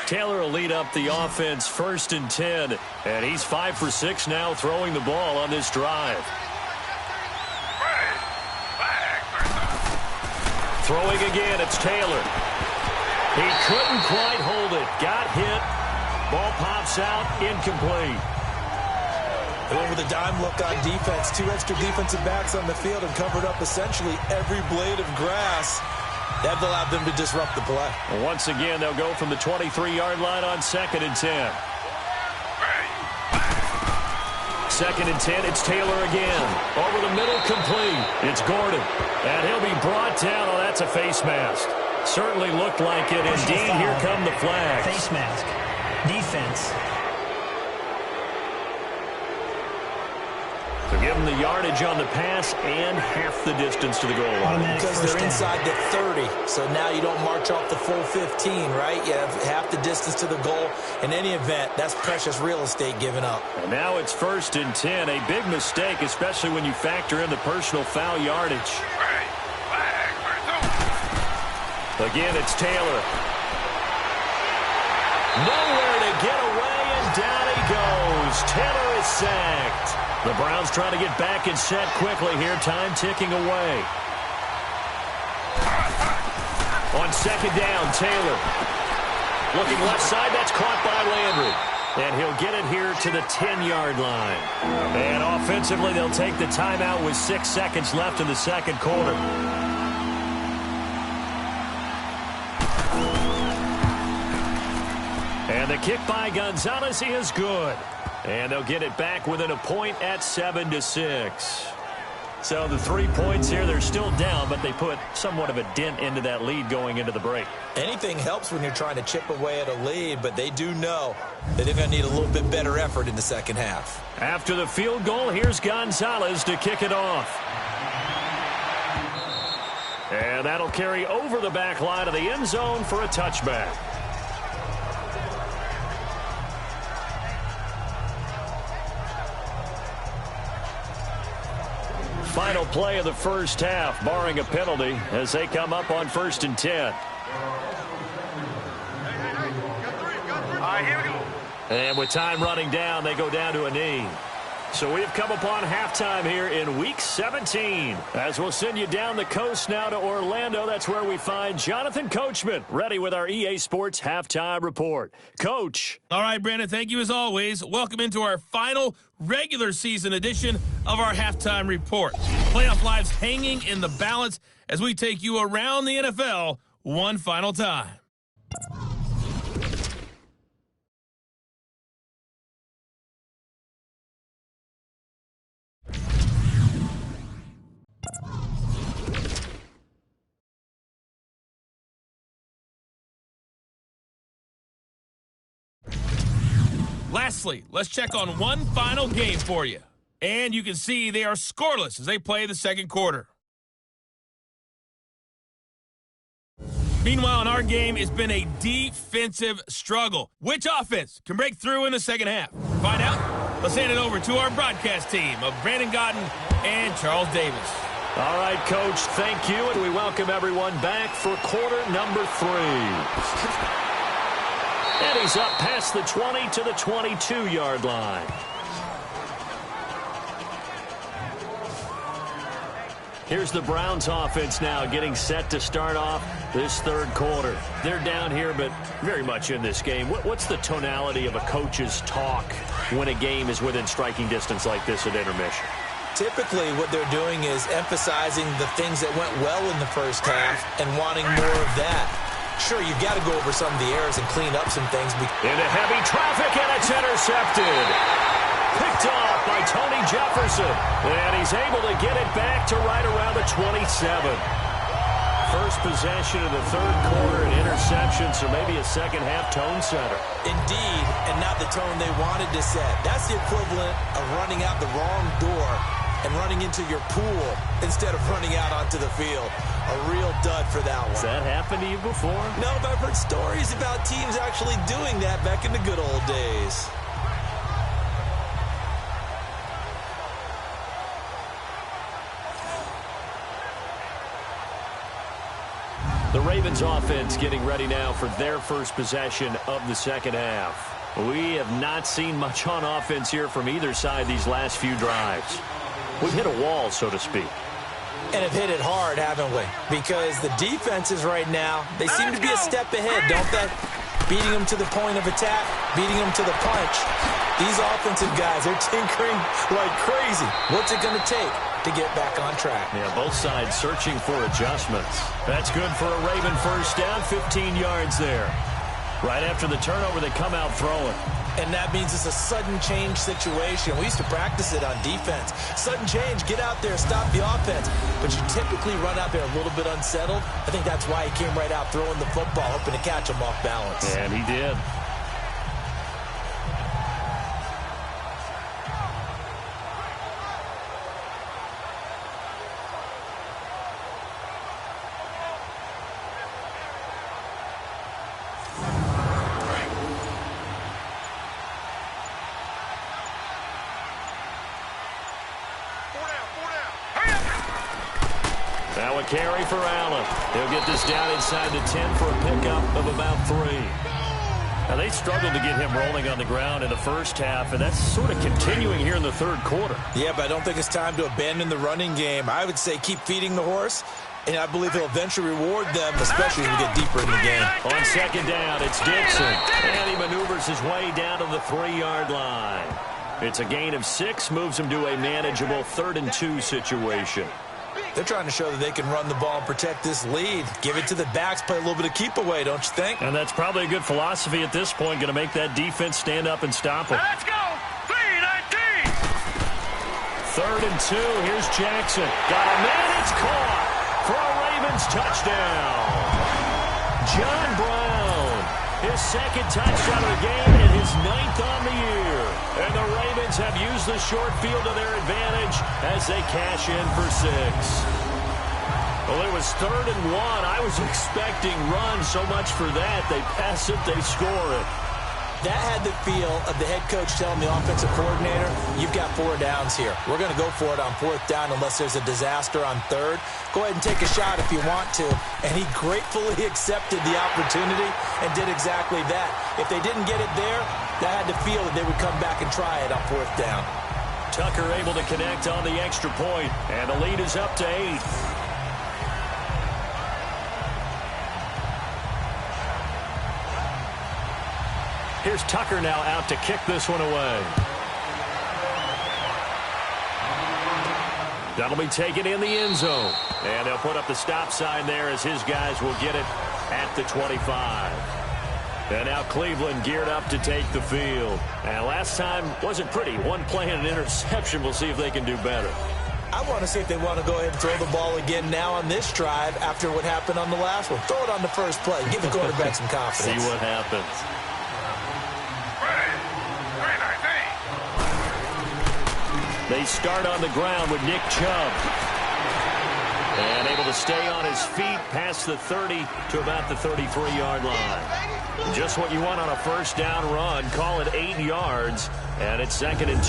Taylor will lead up the offense 1st and 10. And he's 5 for 6 now throwing the ball on this drive. Throwing again, it's Taylor. He couldn't quite hold it. Got hit. Ball pops out, incomplete. They went with a dime look on defense. 2 extra defensive backs on the field and covered up essentially every blade of grass. That allowed them to disrupt the play. Once again, they'll go from the 23-yard line on 2nd and 10. 2nd and 10, it's Taylor again. Over the middle, complete. It's Gordon. And he'll be brought down. Oh, that's a face mask. Certainly looked like it. Indeed, here come the flags. Face mask. Defense. So give them the yardage on the pass and half the distance to the goal line. Because they're inside the 30, so now you don't march off the full 15, right? You have half the distance to the goal. In any event, that's precious real estate given up. And now it's 1st and 10, a big mistake, especially when you factor in the personal foul yardage. Again, it's Taylor. Nowhere to get away, and down he goes. Taylor is sacked. The Browns trying to get back and set quickly here. Time ticking away. On 2nd down, Taylor. Looking left side, that's caught by Landry. And he'll get it here to the 10-yard line. And offensively, they'll take the timeout with 6 seconds left in the second quarter. And the kick by Gonzalez is good. And they'll get it back within a point at 7-6. So the 3 points here, they're still down, but they put somewhat of a dent into that lead going into the break. Anything helps when you're trying to chip away at a lead, but they do know that they're going to need a little bit better effort in the second half. After the field goal, here's Gonzalez to kick it off. And that'll carry over the back line of the end zone for a touchback. Final play of the first half, barring a penalty, as they come up on 1st and 10. All right, here we go. And with time running down, they go down to a knee. So we've come upon halftime here in Week 17. As we'll send you down the coast now to Orlando, that's where we find Jonathan Coachman, ready with our EA Sports Halftime Report. Coach. All right, Brandon, thank you as always. Welcome into our final regular season edition of our Halftime Report. Playoff lives hanging in the balance as we take you around the NFL one final time. Lastly, let's check on one final game for you. And you can see they are scoreless as they play the second quarter. Meanwhile, in our game, it's been a defensive struggle. Which offense can break through in the second half? To find out, let's hand it over to our broadcast team of Brandon Gaudin and Charles Davis. All right, Coach, thank you, and we welcome everyone back for quarter number 3. And he's up past the 20 to the 22-yard line. Here's the Browns offense now getting set to start off this third quarter. They're down here, but very much in this game. What's the tonality of a coach's talk when a game is within striking distance like this at intermission? Typically, what they're doing is emphasizing the things that went well in the first half and wanting more of that. Sure, you've got to go over some of the errors and clean up some things. Into heavy traffic, and it's intercepted. Picked off by Tony Jefferson. And he's able to get it back to right around the 27. First possession of the third quarter, an interception, so maybe a second-half tone setter. Indeed, and not the tone they wanted to set. That's the equivalent of running out the wrong door and running into your pool instead of running out onto the field. A real dud for that one. Has that happened to you before? No, but I've heard stories about teams actually doing that back in the good old days. The Ravens offense getting ready now for their first possession of the second half. We have not seen much on offense here from either side these last few drives. We've hit a wall, so to speak. And have hit it hard, haven't we? Because the defenses right now, they seem to be a step ahead, don't they? Beating them to the point of attack, beating them to the punch. These offensive guys are tinkering like crazy. What's it going to take to get back on track? Yeah, both sides searching for adjustments. That's good for a Raven first down, 15 yards there. Right after the turnover, they come out throwing. And that means it's a sudden change situation. We used to practice it on defense. Sudden change, get out there, stop the offense. But you typically run out there a little bit unsettled. I think that's why he came right out throwing the football, hoping to catch him off balance. And he did. carry for Allen. He'll get this down inside the 10 for a pickup of about 3. Now, they struggled to get him rolling on the ground in the first half, and that's sort of continuing here in the third quarter. Yeah, but I don't think it's time to abandon the running game. I would say keep feeding the horse, and I believe he'll eventually reward them, especially as we get deeper in the game. On second down, it's Dixon, and he maneuvers his way down to the 3-yard line. It's a gain of 6, moves him to a manageable 3rd and 2 situation. They're trying to show that they can run the ball and protect this lead. Give it to the backs, play a little bit of keep away, don't you think? And that's probably a good philosophy at this point, going to make that defense stand up and stop them. Let's go. 3-19. 3rd and 2, here's Jackson. Got a man, it's caught for a Ravens touchdown. John Brown, his 2nd touchdown of the game and his 9th on the year. And the Ravens have used the short field to their advantage as they cash in for 6. Well, it was 3rd and 1. I was expecting run, so much for that. They pass it, they score it. That had the feel of the head coach telling the offensive coordinator, you've got 4 downs here. We're going to go for it on 4th down unless there's a disaster on 3rd. Go ahead and take a shot if you want to. And he gratefully accepted the opportunity and did exactly that. If they didn't get it there, that had the feel that they would come back and try it on 4th down. Tucker able to connect on the extra point, and the lead is up to 8. Here's Tucker now out to kick this one away. That'll be taken in the end zone. And they'll put up the stop sign there as his guys will get it at the 25. And now Cleveland geared up to take the field. And last time wasn't pretty. One play and an interception. We'll see if they can do better. I want to see if they want to go ahead and throw the ball again now on this drive after what happened on the last one. Throw it on the first play. Give the quarterback some confidence. See what happens. They start on the ground with Nick Chubb. And able to stay on his feet past the 30 to about the 33-yard line. Just what you want on a first down run. Call it 8 yards, and it's 2nd and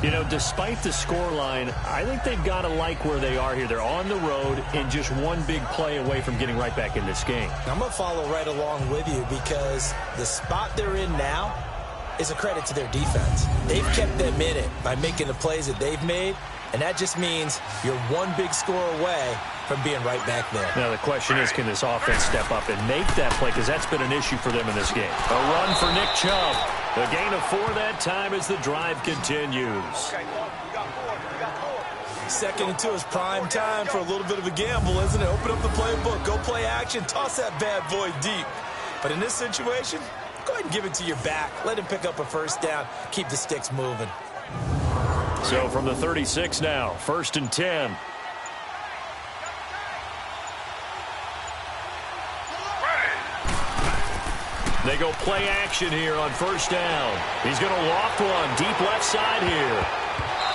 2. You know, despite the scoreline, I think they've got to like where they are here. They're on the road and just one big play away from getting right back in this game. I'm going to follow right along with you because the spot they're in now is a credit to their defense. They've kept them in it by making the plays that they've made, and that just means you're one big score away from being right back there. Now the question is, can this offense step up and make that play, because that's been an issue for them in this game. A run for Nick Chubb. A gain of 4 that time as the drive continues. 2nd and 2 is prime time for a little bit of a gamble, isn't it? Open up the playbook, go play action, toss that bad boy deep. But in this situation, go ahead and give it to your back. Let him pick up a first down. Keep the sticks moving. So from the 36 now, 1st and 10. They go play action here on 1st down. He's going to loft one deep left side here.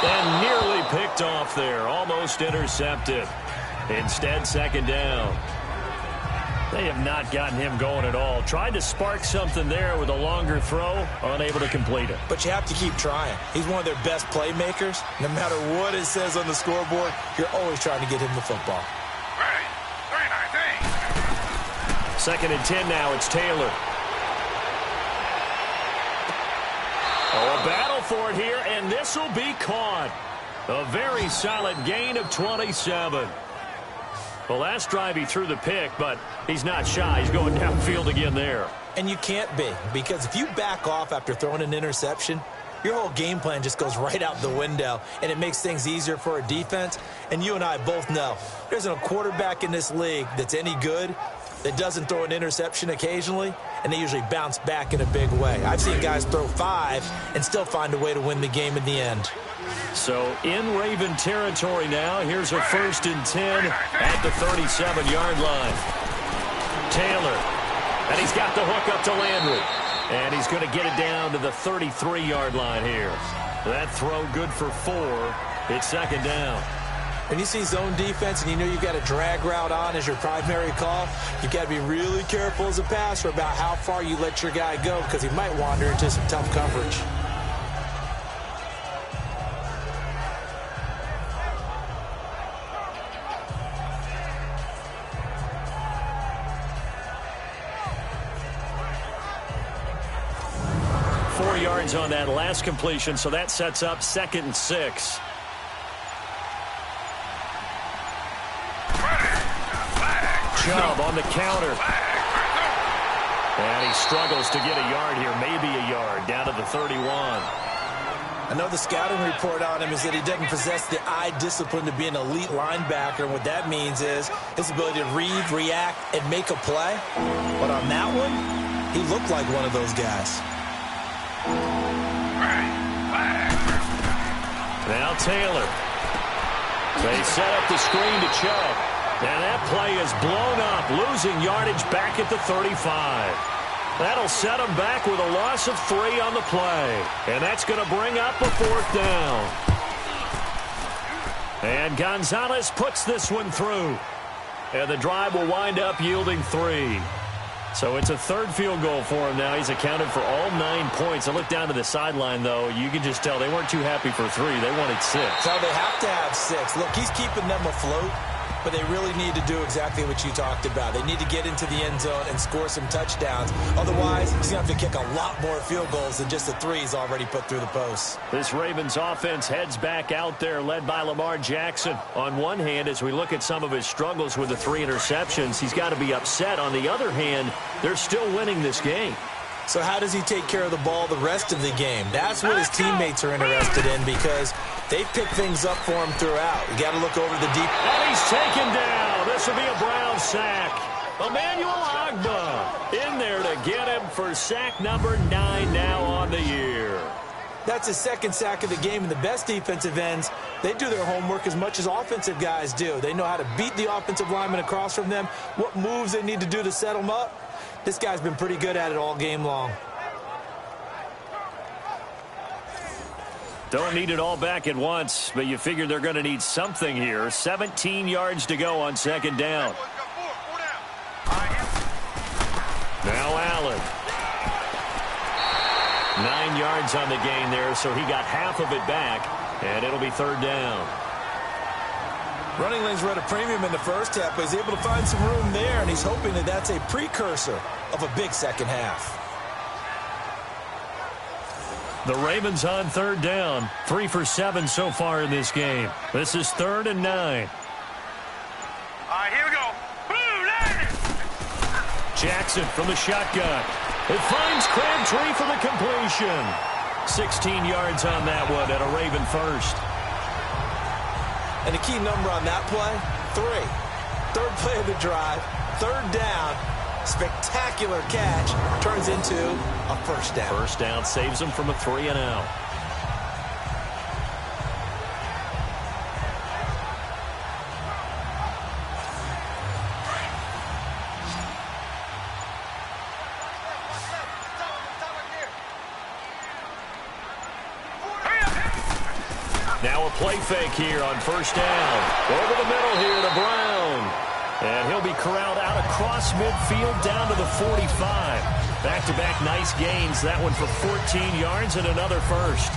And nearly picked off there. Almost intercepted. Instead, 2nd down. They have not gotten him going at all. Tried to spark something there with a longer throw, unable to complete it. But you have to keep trying. He's one of their best playmakers. No matter what it says on the scoreboard, you're always trying to get him the football. 2nd and 10 now, it's Taylor. Oh, a battle for it here, and this will be caught. A very solid gain of 27. The last drive he threw the pick, but he's not shy. He's going downfield again there. And you can't be, because if you back off after throwing an interception, your whole game plan just goes right out the window, and it makes things easier for a defense. And you and I both know there isn't a quarterback in this league that's any good that doesn't throw an interception occasionally, and they usually bounce back in a big way. I've seen guys throw 5 and still find a way to win the game in the end. So in Raven territory now, here's a 1st and 10 at the 37-yard line. Taylor, and he's got the hook up to Landry. And he's going to get it down to the 33-yard line here. That throw good for 4. It's 2nd down. When you see zone defense and you know you've got a drag route on as your primary call, you've got to be really careful as a passer about how far you let your guy go, because he might wander into some tough coverage. yards on that last completion, so that sets up 2nd and 6. Chubb on the counter. And he struggles to get a yard here, maybe a yard, down to the 31. I know the scouting report on him is that he doesn't possess the eye discipline to be an elite linebacker. And what that means is his ability to read, react, and make a play. But on that one, he looked like one of those guys. Now Taylor. They set up the screen to Chubb. And that play is blown up, losing yardage back at the 35. That'll set him back with a loss of 3 on the play. And that's going to bring up a 4th down. And Gonzalez puts this one through. And the drive will wind up yielding 3. So it's a 3rd field goal for him now. He's accounted for all 9 points. I look down to the sideline, though. You can just tell they weren't too happy for 3. They wanted 6. So they have to have 6. Look, he's keeping them afloat. But they really need to do exactly what you talked about. They need to get into the end zone and score some touchdowns. Otherwise, he's going to have to kick a lot more field goals than just the 3 he's already put through the posts. This Ravens offense heads back out there, led by Lamar Jackson. On one hand, as we look at some of his struggles with the 3 interceptions, he's got to be upset. On the other hand, they're still winning this game. So how does he take care of the ball the rest of the game? That's what his teammates are interested in because they pick things up for him throughout. You got to look over the deep. And he's taken down. This will be a Brown sack. Emmanuel Ogbah in there to get him for sack number 9 now on the year. That's his 2nd sack of the game, and the best defensive ends, they do their homework as much as offensive guys do. They know how to beat the offensive lineman across from them, what moves they need to do to set them up. This guy's been pretty good at it all game long. Don't need it all back at once, but you figure they're going to need something here. 17 yards to go on 2nd down. Now Allen. 9 yards on the gain there, so he got half of it back, and it'll be 3rd down. Running lanes were at a premium in the first half, but he's able to find some room there, and he's hoping that that's a precursor of a big second half. The Ravens on 3rd down. 3 for 7 so far in this game. This is 3rd and 9. All right, here we go. Boom, landed. Jackson from the shotgun. It finds Crabtree for the completion. 16 yards on that one at a Raven first. And the key number on that play, 3. 3rd play of the drive, 3rd down, spectacular catch, turns into a 1st down. 1st down saves him from a 3 and out. Now a play fake here on 1st down. Over the middle here to Brown. And he'll be corralled out across midfield down to the 45. Back-to-back nice gains. That one for 14 yards and another 1st.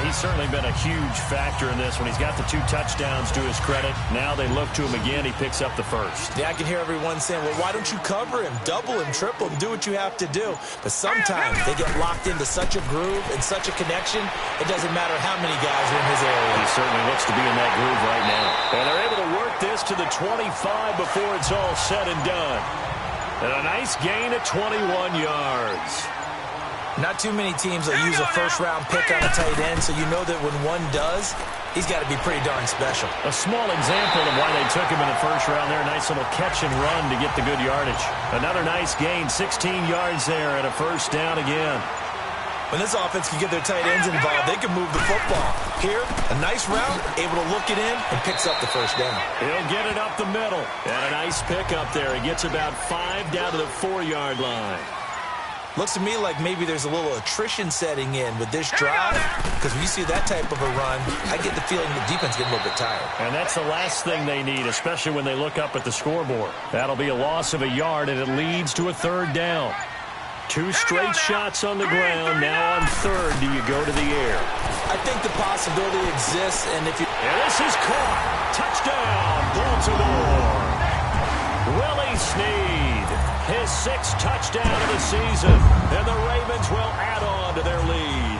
He's certainly been a huge factor in this one. He's got the 2 touchdowns to his credit. Now they look to him again. He picks up the 1st. Yeah, I can hear everyone saying, well, why don't you cover him, double him, triple him, do what you have to do. But sometimes they get locked into such a groove and such a connection, it doesn't matter how many guys are in his area. He certainly looks to be in that groove right now. And they're able to work this to the 25 before it's all said and done. And a nice gain at 21 yards. Not too many teams will use a first-round pick on a tight end, so you know that when one does, he's got to be pretty darn special. A small example of why they took him in the 1st round there. Nice little catch and run to get the good yardage. Another nice gain, 16 yards there at a 1st down again. When this offense can get their tight ends involved, they can move the football. Here, a nice route, able to look it in, and picks up the 1st down. He'll get it up the middle. And a nice pick up there. He gets about 5 down to the 4-yard line. Looks to me like maybe there's a little attrition setting in with this drive, because when you see that type of a run, I get the feeling the defense getting a little bit tired. And that's the last thing they need, especially when they look up at the scoreboard. That'll be a loss of a yard, and it leads to a 3rd down. 2 straight shots on the ground. Now on 3rd, do you go to the air? I think the possibility exists, and if you... And this is caught. Touchdown, Baltimore. Willie Snead, his 6th touchdown of the season, and the Ravens will add on to their lead.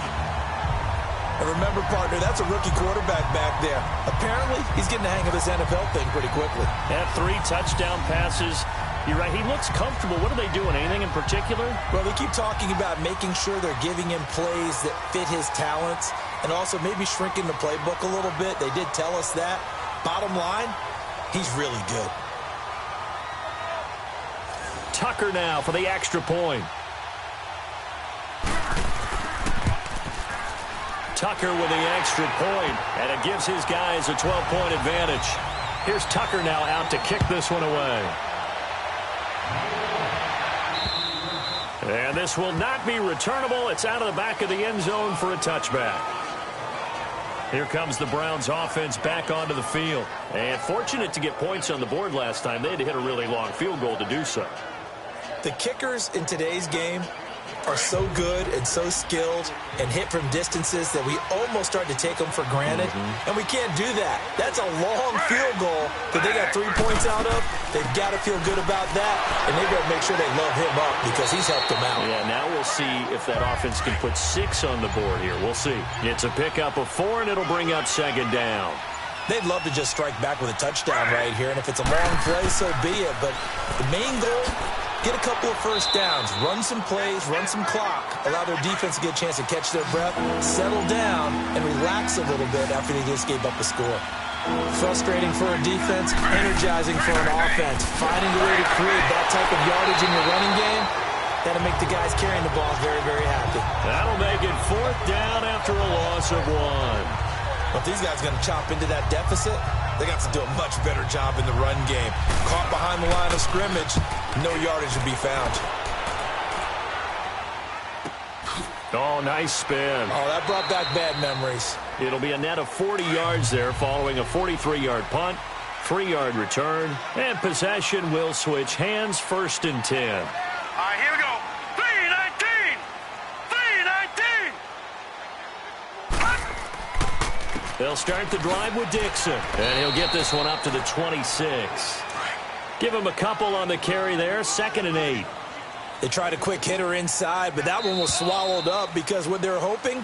And remember, partner, that's a rookie quarterback back there. Apparently, he's getting the hang of this NFL thing pretty quickly. Had 3 touchdown passes. You're right, he looks comfortable. What are they doing? Anything in particular? Well, they keep talking about making sure they're giving him plays that fit his talents and also maybe shrinking the playbook a little bit. They did tell us that. Bottom line, he's really good. Tucker now for the extra point. Tucker with the extra point, and it gives his guys a 12-point advantage. Here's Tucker now out to kick this one away. And this will not be returnable. It's out of the back of the end zone for a touchback. Here comes the Browns offense back onto the field. And fortunate to get points on the board last time. They had to hit a really long field goal to do so. The kickers in today's game are so good and so skilled and hit from distances that we almost start to take them for granted. And we can't do that. That's a long field goal that they got 3 points out of. They've got to feel good about that, and they've got to make sure they load him up because he's helped them out. Yeah, now we'll see if that offense can put 6 on the board here. We'll see. It's a pickup of 4, and it'll bring up 2nd down. They'd love to just strike back with a touchdown right here, and if it's a long play, so be it. But the main goal, get a couple of first downs, run some plays, run some clock, allow their defense to get a chance to catch their breath, settle down, and relax a little bit after they just gave up a score. Frustrating for a defense, energizing for an offense. Finding a way to create that type of yardage in your running game, that'll make the guys carrying the ball very, very happy. That'll make it 4th down after a loss of 1. But if these guys are going to chop into that deficit, they got to do a much better job in the run game. Caught behind the line of scrimmage, no yardage to be found. Oh, nice spin. Oh, that brought back bad memories. It'll be a net of 40 yards there following a 43-yard punt, 3-yard return, and possession will switch hands. 1st and 10. All right, here we go. 3-19. 3-19. They'll start the drive with Dixon, and he'll get this one up to the 26. Give him a couple on the carry there. 2nd and 8. They tried a quick hitter inside, but that one was swallowed up because what they're hoping,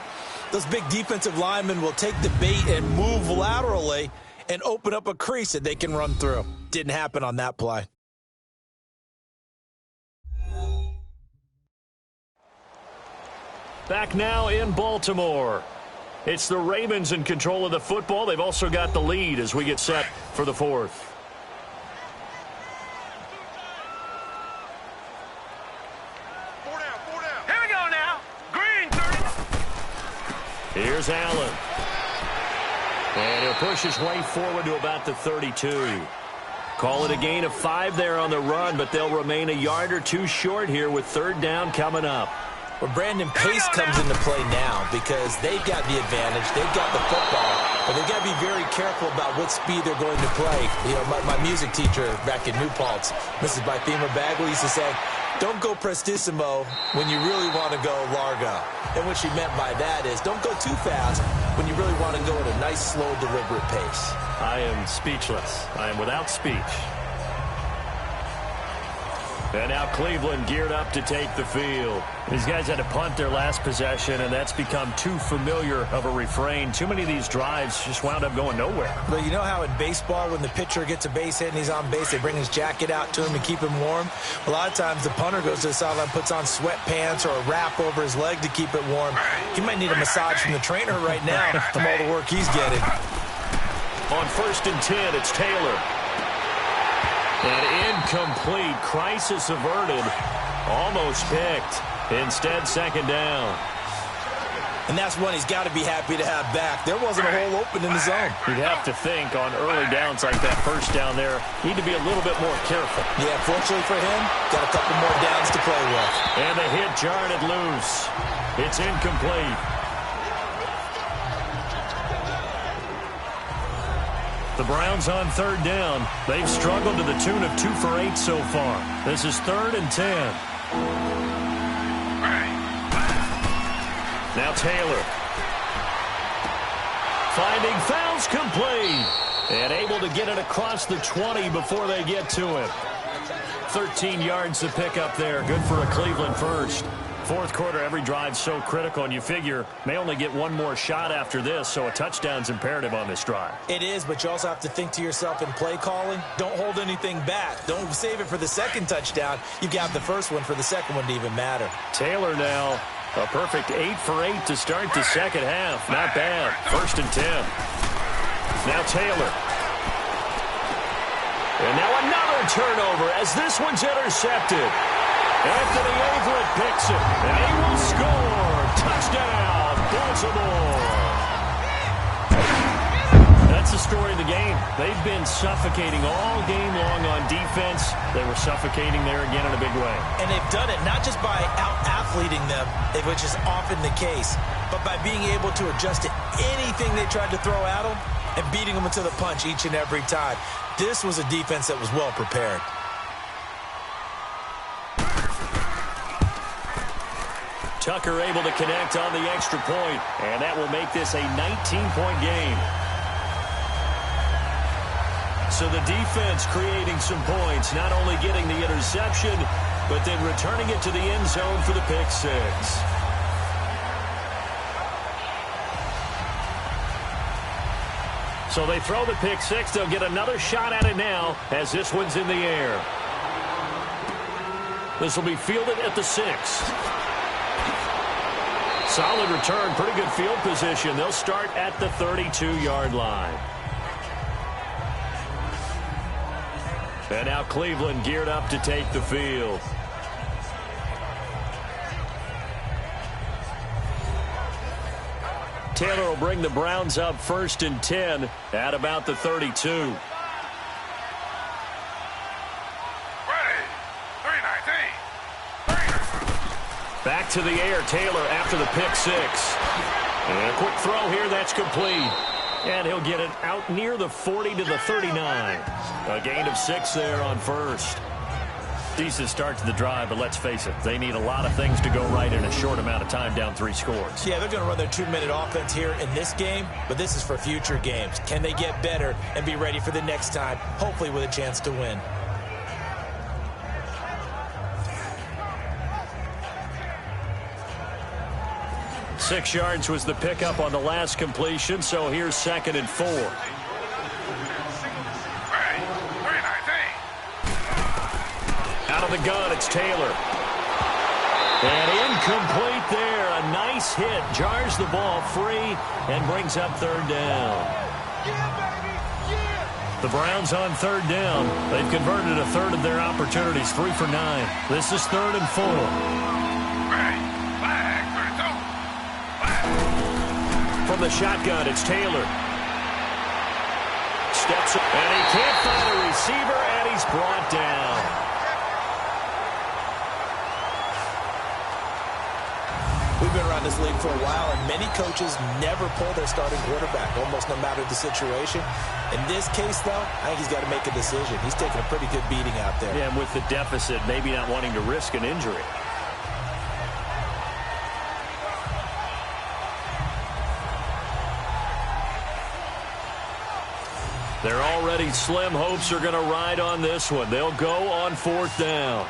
those big defensive linemen will take the bait and move laterally and open up a crease that they can run through. Didn't happen on that play. Back now in Baltimore. It's the Ravens in control of the football. They've also got the lead as we get set for the 4th. Here's Allen. And he'll push his way forward to about the 32. Call it a gain of 5 there on the run, but they'll remain a yard or 2 short here with 3rd down coming up. Well, Brandon, pace comes into play now because they've got the advantage. They've got the football, but they've got to be very careful about what speed they're going to play. You know, my music teacher back in New Paltz, Mrs. Bythema Bagley, used to say, don't go prestissimo when you really want to go largo. And what she meant by that is don't go too fast when you really want to go at a nice, slow, deliberate pace. I am speechless. I am without speech. And now Cleveland geared up to take the field. These guys had to punt their last possession, and that's become too familiar of a refrain. Too many of these drives just wound up going nowhere. But you know how in baseball, when the pitcher gets a base hit and he's on base, they bring his jacket out to him to keep him warm? A lot of times the punter goes to the sideline, puts on sweatpants or a wrap over his leg to keep it warm. He might need a massage from the trainer right now from all the work he's getting. On 1st and 10, it's Taylor. And incomplete. Crisis averted. Almost picked. Instead, 2nd down. And that's one he's got to be happy to have back. There wasn't a hole open in the zone. You'd have to think on early downs like that 1st down there, need to be a little bit more careful. Yeah, fortunately for him, got a couple more downs to play with. And the hit jarred it loose. It's incomplete. The Browns on 3rd down. They've struggled to the tune of 2 for 8 so far. This is 3rd and 10. Now Taylor. Finding Fouls complete. And able to get it across the 20 before they get to him. 13 yards to pick up there. Good for a Cleveland first. Fourth quarter, every drive's so critical, and you figure may only get one more shot after this, so a touchdown's imperative on this drive. It is, but you also have to think to yourself in play calling, don't hold anything back. Don't save it for the second touchdown. You've got the first one for the second one to even matter. Taylor now, a perfect 8 for 8 to start the second half. Not bad. 1st and 10. Now Taylor. And now another turnover as this one's intercepted. Anthony Averett picks it, and he will score. Touchdown, Baltimore. That's the story of the game. They've been suffocating all game long on defense. They were suffocating there again in a big way. And they've done it not just by out-athleting them, which is often the case, but by being able to adjust to anything they tried to throw at them and beating them to the punch each and every time. This was a defense that was well prepared. Tucker able to connect on the extra point, and that will make this a 19-point game. So the defense creating some points, not only getting the interception, but then returning it to the end zone for the pick six. So they throw the pick six. They'll get another shot at it now as this one's in the air. This will be fielded at the 6. Solid return, pretty good field position. They'll start at the 32-yard line. And now Cleveland geared up to take the field. Taylor will bring the Browns up 1st and 10 at about the 32. Back to the air, Taylor after the pick six. And a quick throw here, that's complete. And he'll get it out near the 40 to the 39. A gain of 6 there on first. Decent start to the drive, but let's face it, they need a lot of things to go right in a short amount of time, down 3 scores. Yeah, they're going to run their 2-minute offense here in this game, but this is for future games. Can they get better and be ready for the next time, hopefully with a chance to win? Six yards was the pickup on the last completion, so here's 2nd and 4. Out of the gun, it's Taylor. And incomplete there. A nice hit. Jars the ball free and brings up 3rd down. The Browns on 3rd down. They've converted a third of their opportunities, 3 for 9. This is 3rd and 4. From the shotgun, it's Taylor. Steps up, and he can't find a receiver, and he's brought down. We've been around this league for a while, and many coaches never pull their starting quarterback, almost no matter the situation. In this case, though, I think he's got to make a decision. He's taking a pretty good beating out there. Yeah, and with the deficit, maybe not wanting to risk an injury. Their already slim hopes are going to ride on this one. They'll go on 4th down.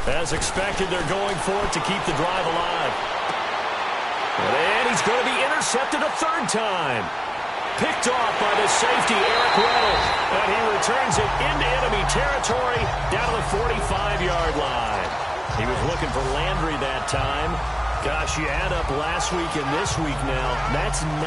As expected, they're going for it to keep the drive alive. And he's going to be intercepted a 3rd time. Picked off by the safety, Eric Weddle. And he returns it into enemy territory down to the 45-yard line. He was looking for Landry that time. Gosh, you add up last week and this week now, that's 9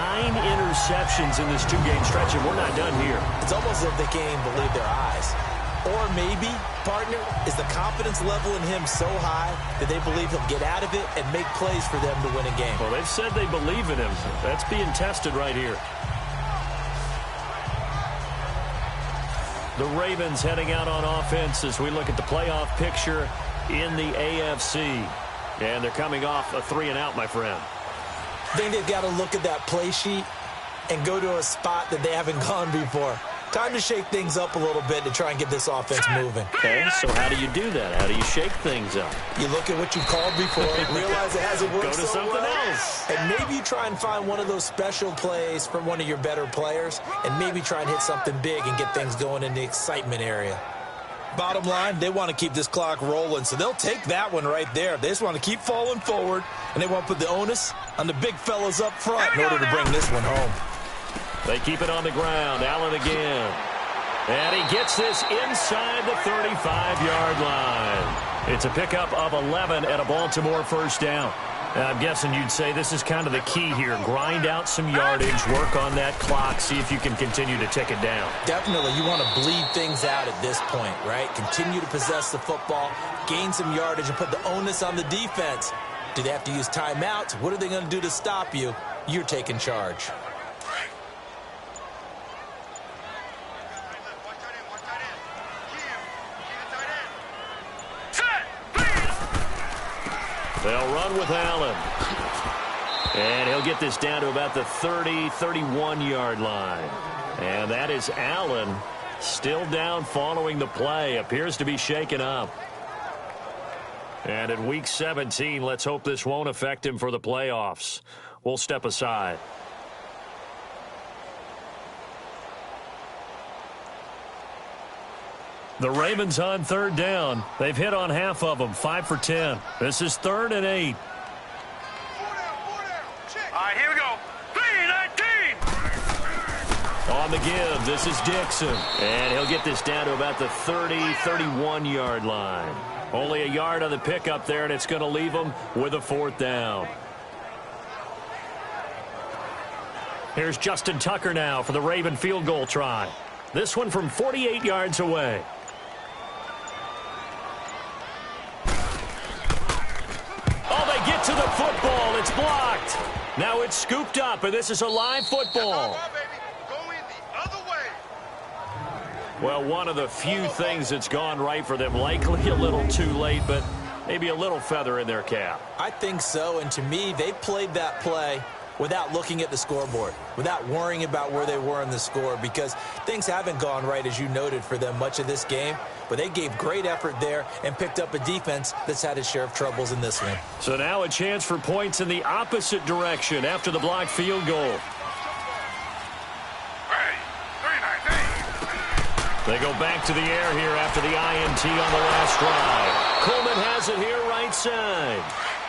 interceptions in this 2-game stretch, and we're not done here. It's almost as if they can't even believe their eyes. Or maybe, partner, is the confidence level in him so high that they believe he'll get out of it and make plays for them to win a game. Well, they've said they believe in him. That's being tested right here. The Ravens heading out on offense as we look at the playoff picture in the AFC. And they're coming off a 3-and-out, my friend. I think they've got to look at that play sheet and go to a spot that they haven't gone before. Time to shake things up a little bit to try and get this offense moving. Okay, so how do you do that? How do you shake things up? You look at what you called before, realize it hasn't worked Go to something else. and maybe you try and find one of those special plays from one of your better players, and maybe try and hit something big and get things going in the excitement area. Bottom line, they want to keep this clock rolling, so they'll take that one right there. They just want to keep falling forward, and they want to put the onus on the big fellas up front in order to bring this one home. They keep it on the ground. Allen again. And he gets this inside the 35-yard line. It's a pickup of 11 at a Baltimore first down. I'm guessing you'd say this is kind of the key here. Grind out some yardage, work on that clock, see if you can continue to tick it down. Definitely, you want to bleed things out at this point, right? Continue to possess the football, gain some yardage, and put the onus on the defense. Do they have to use timeouts? What are they going to do to stop you? You're taking charge. They'll run with Allen. And he'll get this down to about the 30, 31-yard line. And that is Allen still down following the play. Appears to be shaken up. And in Week 17, let's hope this won't affect him for the playoffs. We'll step aside. The Ravens on third down. They've hit on half of them, 5 for 10. This is 3rd and 8. All right, here we go. 3-19. On the give, this is Dixon. And he'll get this down to about the 30, 31-yard line. Only a yard on the pickup there, and it's going to leave them with a 4th down. Here's Justin Tucker now for the Raven field goal try. This one from 48 yards away. Oh, they get to the football. It's blocked. Now it's scooped up, and this is a live football. Well, one of the few things that's gone right for them. Likely a little too late, but maybe a little feather in their cap. I think so, and to me, they played that play without looking at the scoreboard, without worrying about where they were in the score, because things haven't gone right, as you noted, for them much of this game. But they gave great effort there and picked up a defense that's had its share of troubles in this one. So now a chance for points in the opposite direction after the blocked field goal. They go back to the air here after the INT on the last drive. Coleman has it here right side.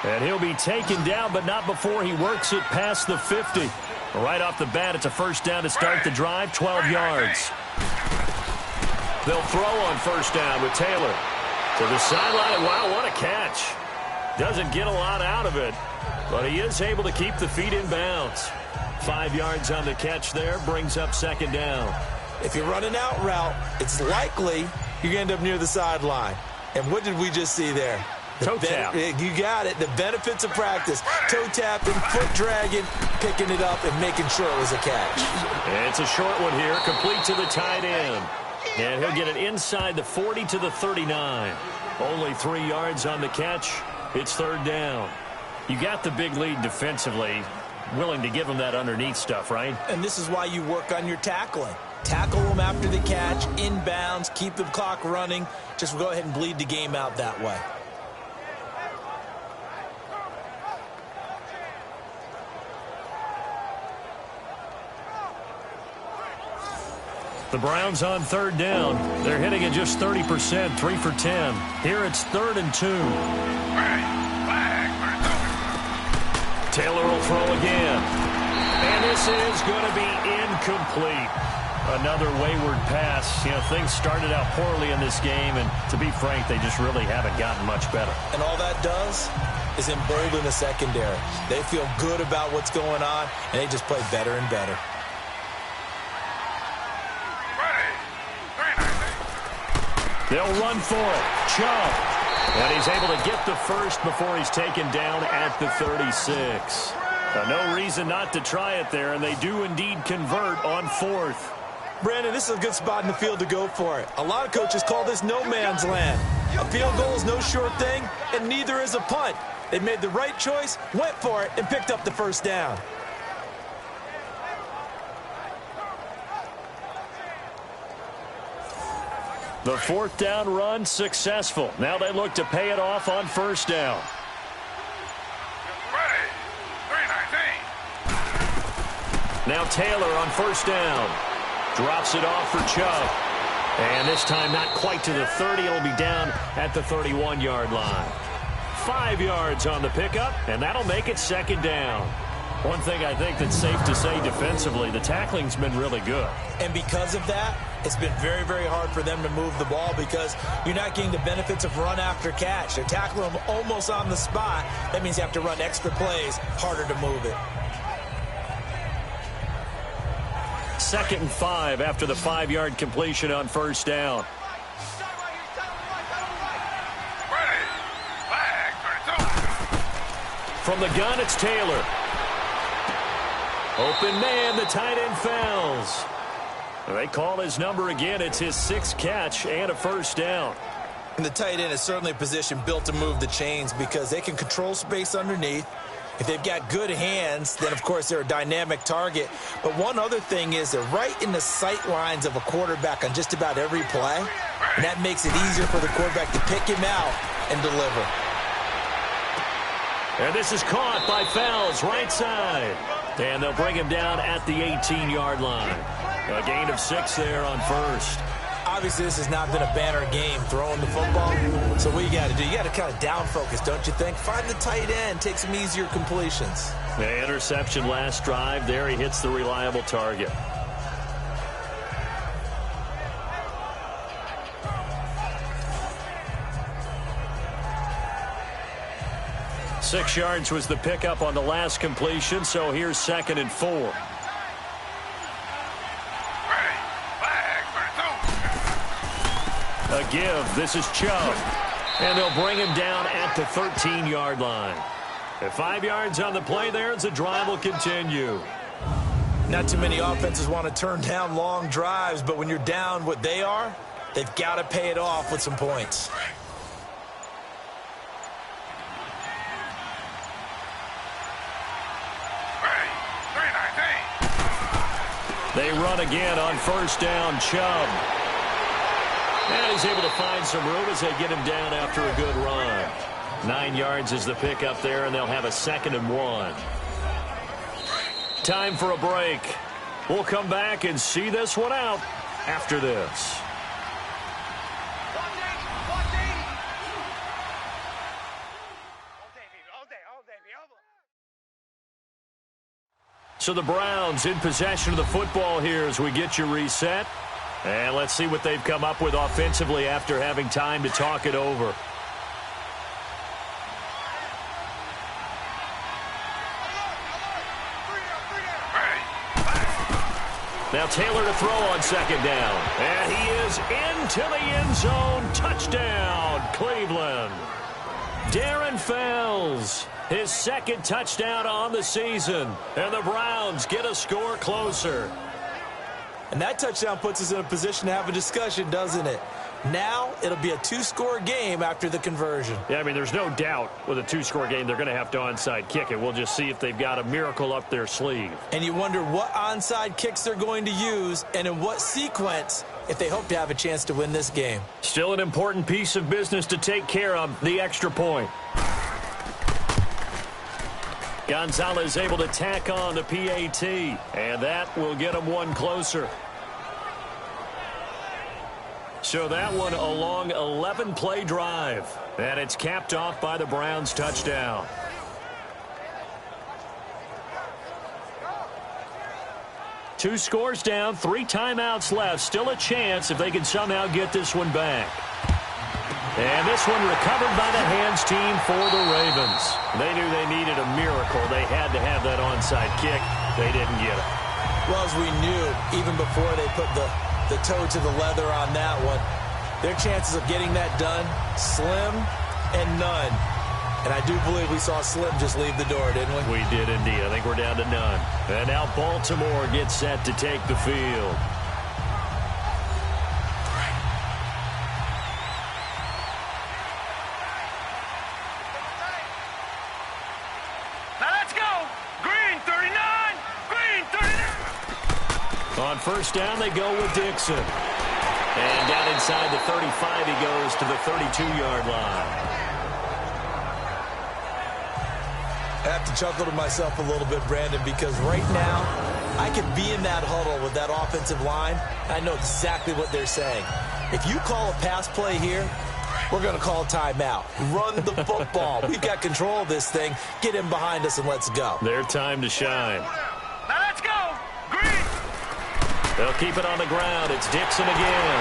And he'll be taken down, but not before he works it past the 50. Right off the bat, it's a first down to start the drive, 12 yards. They'll throw on first down with Taylor. To the sideline. Wow, what a catch. Doesn't get a lot out of it, but he is able to keep the feet in bounds. 5 yards on the catch there, brings up second down. If you're running out route, it's likely you're going to end up near the sideline. And what did we just see there? Toe tap. You got it. The benefits of practice. Toe tapping, foot dragging, picking it up, and making sure it was a catch. And it's a short one here, complete to the tight end. And he'll get it inside the 40 to the 39. Only 3 yards on the catch. It's third down. You got the big lead defensively. Willing to give them that underneath stuff, right? And this is why you work on your tackling. Tackle them after the catch, inbounds, keep the clock running. Just go ahead and bleed the game out that way. The Browns on third down. They're hitting at just 30%, 3 for 10. Here it's 3rd and 2. Taylor will throw again. And this is going to be incomplete. Another wayward pass. You know, things started out poorly in this game, and to be frank, they just really haven't gotten much better. And all that does is embolden the secondary. They feel good about what's going on, and they just play better and better. They'll run for it. Chubb. And he's able to get the first before he's taken down at the 36. No reason not to try it there, and they do indeed convert on 4th. Brandon, this is a good spot in the field to go for it. A lot of coaches call this no man's land. A field goal is no sure thing, and neither is a punt. They made the right choice, went for it, and picked up the first down. The fourth down run successful. Now they look to pay it off on first down. Ready. 319. Now Taylor on first down. Drops it off for Chubb. And this time not quite to the 30. It'll be down at the 31-yard line. 5 yards on the pickup, and that'll make it second down. One thing I think that's safe to say defensively, the tackling's been really good. And because of that, it's been very, very hard for them to move the ball because you're not getting the benefits of run after catch. They're tackling them almost on the spot. That means you have to run extra plays, harder to move it. 2nd and 5 after the 5-yard completion on first down. Ready. Flag. 32. From the gun, it's Taylor. Open man, the tight end Fells. They call his number again. It's his 6th catch and a first down. And the tight end is certainly a position built to move the chains because they can control space underneath. If they've got good hands, then, of course, they're a dynamic target. But one other thing is they're right in the sight lines of a quarterback on just about every play. And that makes it easier for the quarterback to pick him out and deliver. And this is caught by Fells, right side. And they'll bring him down at the 18-yard line. A gain of 6 there on first. Obviously, this has not been a banner game throwing the football. So what you got to do, you got to kind of down focus, don't you think? Find the tight end, take some easier completions. The interception last drive. There he hits the reliable target. Six yards was the pickup on the last completion, so here's 2nd and 4. Ready. Flag. 32. A give. This is Chubb. And they'll bring him down at the 13-yard line. At 5 yards on the play there as the drive will continue. Not too many offenses want to turn down long drives, but when you're down what they are, they've got to pay it off with some points. They run again on first down, Chubb. And he's able to find some room as they get him down after a good run. 9 yards is the pickup there, and they'll have a 2nd and 1. Time for a break. We'll come back and see this one out after this. So the Browns in possession of the football here as we get you reset. And let's see what they've come up with offensively after having time to talk it over. Now Taylor to throw on 2nd down. And he is into the end zone. Touchdown, Cleveland. Darren Fells. His 2nd touchdown on the season. And the Browns get a score closer. And that touchdown puts us in a position to have a discussion, doesn't it? Now it'll be a 2-score game after the conversion. Yeah, I mean, there's no doubt with a 2-score game they're going to have to onside kick it. We'll just see if they've got a miracle up their sleeve. And you wonder what onside kicks they're going to use and in what sequence if they hope to have a chance to win this game. Still an important piece of business to take care of, the extra point. Gonzalez able to tack on the PAT, and that will get him one closer. So that one a long 11-play drive, and it's capped off by the Browns' touchdown. Two scores down, 3 timeouts left. Still a chance if they can somehow get this one back. And this one recovered by the hands team for the Ravens. They knew they needed a miracle. They had to have that onside kick. They didn't get it. Well, as we knew, even before they put the toe to the leather on that one, their chances of getting that done, slim and none. And I do believe we saw Slim just leave the door, didn't we? We did indeed. I think we're down to none. And now Baltimore gets set to take the field. On first down, they go with Dixon. And down inside the 35, he goes to the 32-yard line. I have to chuckle to myself a little bit, Brandon, because right now I could be in that huddle with that offensive line. I know exactly what they're saying. If you call a pass play here, we're going to call timeout. Run the football. We've got control of this thing. Get him behind us and let's go. Their time to shine. Now let's go. Green. They'll keep it on the ground. It's Dixon again.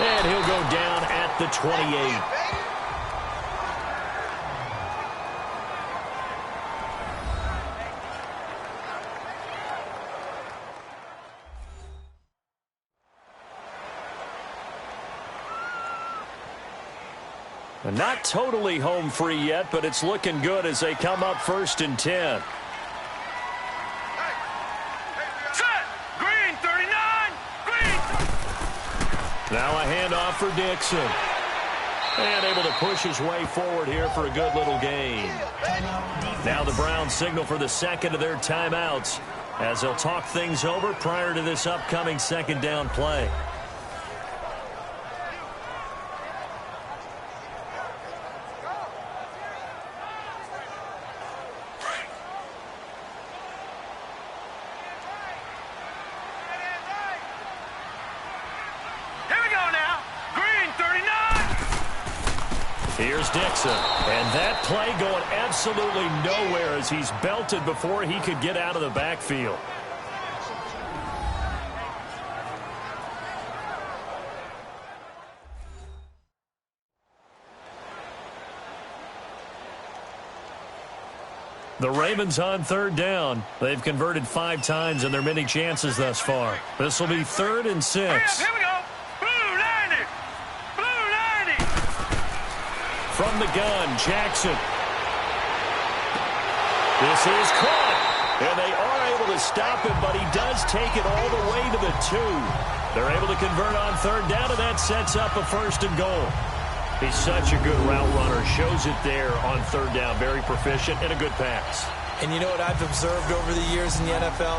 And he'll go down at the 28. Not totally home free yet, but it's looking good as they come up 1st and 10. Set. Green, 39. Green. Now a handoff for Dixon. And able to push his way forward here for a good little gain. Now the Browns signal for the second of their timeouts as they'll talk things over prior to this upcoming second down play. Here's Dixon, and that play going absolutely nowhere as he's belted before he could get out of the backfield. The Ravens on 3rd down. They've converted 5 times in their many chances thus far. This will be 3rd and 6. Here we go. From the gun, Jackson. This is caught. And they are able to stop him, but he does take it all the way to the 2. They're able to convert on 3rd down, and that sets up a 1st and goal. He's such a good route runner. Shows it there on 3rd down. Very proficient and a good pass. And you know what I've observed over the years in the NFL?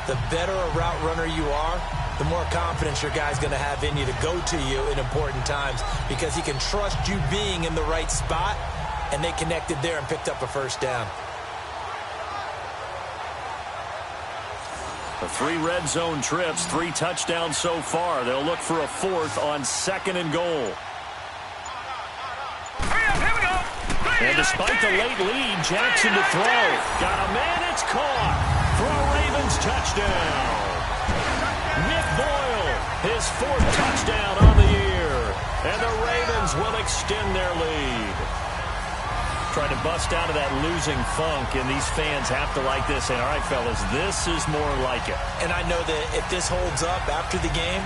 The better a route runner you are, the more confidence your guy's going to have in you to go to you in important times because he can trust you being in the right spot, and they connected there and picked up a 1st down. The 3 red zone trips, 3 touchdowns so far. They'll look for a 4th on 2nd and goal. Here we go. And despite the late lead, Jackson to throw. Got a man, it's caught for a Ravens touchdown. Nick Boyle, his 4th touchdown on the year. And the Ravens will extend their lead. Trying to bust out of that losing funk, and these fans have to like this. And all right, fellas, this is more like it. And I know that if this holds up after the game,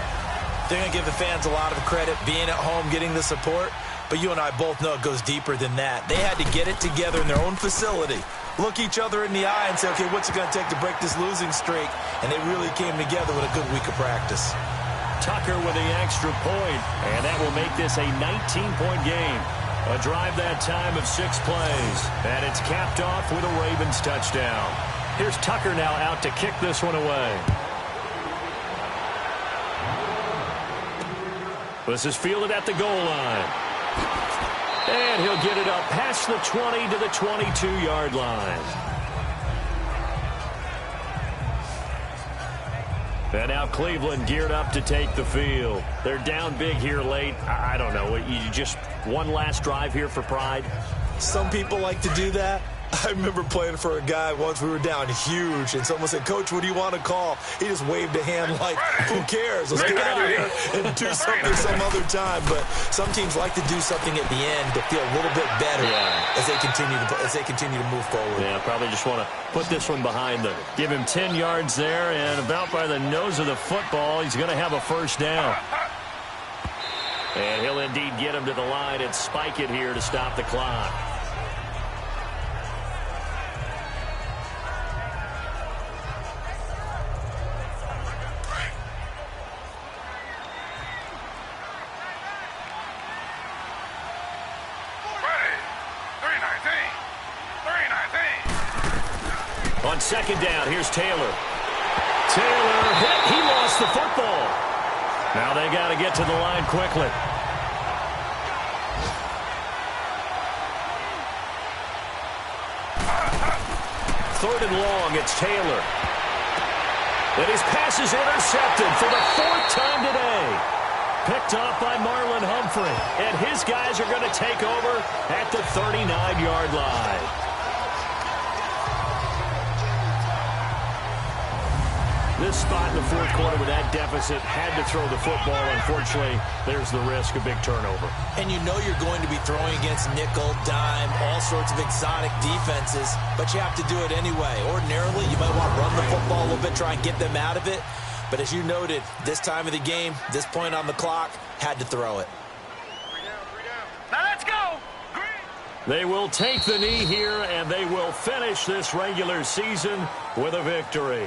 they're going to give the fans a lot of credit, being at home, getting the support. But you and I both know it goes deeper than that. They had to get it together in their own facility, look each other in the eye and say, okay, what's it going to take to break this losing streak? And they really came together with a good week of practice. Tucker with the extra point, and that will make this a 19-point game. A drive that time of 6 plays, and it's capped off with a Ravens touchdown. Here's Tucker now out to kick this one away. This is fielded at the goal line. And he'll get it up past the 20 to the 22-yard line. And now Cleveland geared up to take the field. They're down big here late. I don't know. You just one last drive here for pride? Some people like to do that. I remember playing for a guy once. We were down huge, and someone said, Coach, what do you want to call? He just waved a hand like, who cares? Let's get out of here and do something some other time. But some teams like to do something at the end to feel a little bit better as they continue to move forward. Yeah, probably just want to put this one behind them. Give him 10 yards there, and about by the nose of the football, he's going to have a 1st down. And he'll indeed get him to the line and spike it here to stop the clock. On 2nd down, here's Taylor. Taylor hit. He lost the football. Now they got to get to the line quickly. Third and long, it's Taylor. And his pass is intercepted for the 4th time today. Picked off by Marlon Humphrey. And his guys are going to take over at the 39-yard line. This spot in the 4th quarter with that deficit, had to throw the football. Unfortunately, there's the risk of big turnover. And you know you're going to be throwing against nickel, dime, all sorts of exotic defenses, but you have to do it anyway. Ordinarily, you might want to run the football a little bit, try and get them out of it. But as you noted, this time of the game, this point on the clock, had to throw it. 3 down. Now let's go. They will take the knee here, and they will finish this regular season with a victory.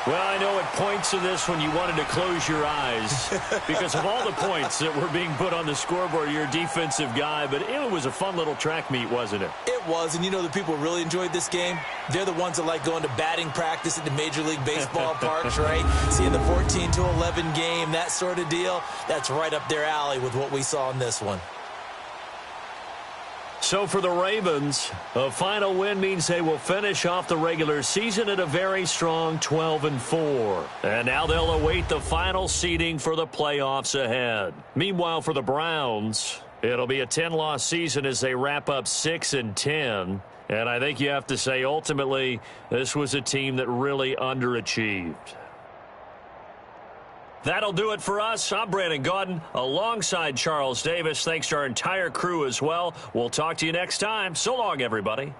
Well, I know at points in this when you wanted to close your eyes because of all the points that were being put on the scoreboard. You're a defensive guy, but it was a fun little track meet, wasn't it? It was, and you know the people who really enjoyed this game? They're the ones that like going to batting practice at the Major League Baseball parks, right? Seeing the 14-11 game, that sort of deal. That's right up their alley with what we saw in this one. So for the Ravens, a final win means they will finish off the regular season at a very strong 12-4. And now they'll await the final seeding for the playoffs ahead. Meanwhile, for the Browns, it'll be a 10-loss season as they wrap up 6-10. And I think you have to say, ultimately, this was a team that really underachieved. That'll do it for us. I'm Brandon Gaudin alongside Charles Davis. Thanks to our entire crew as well. We'll talk to you next time. So long, everybody.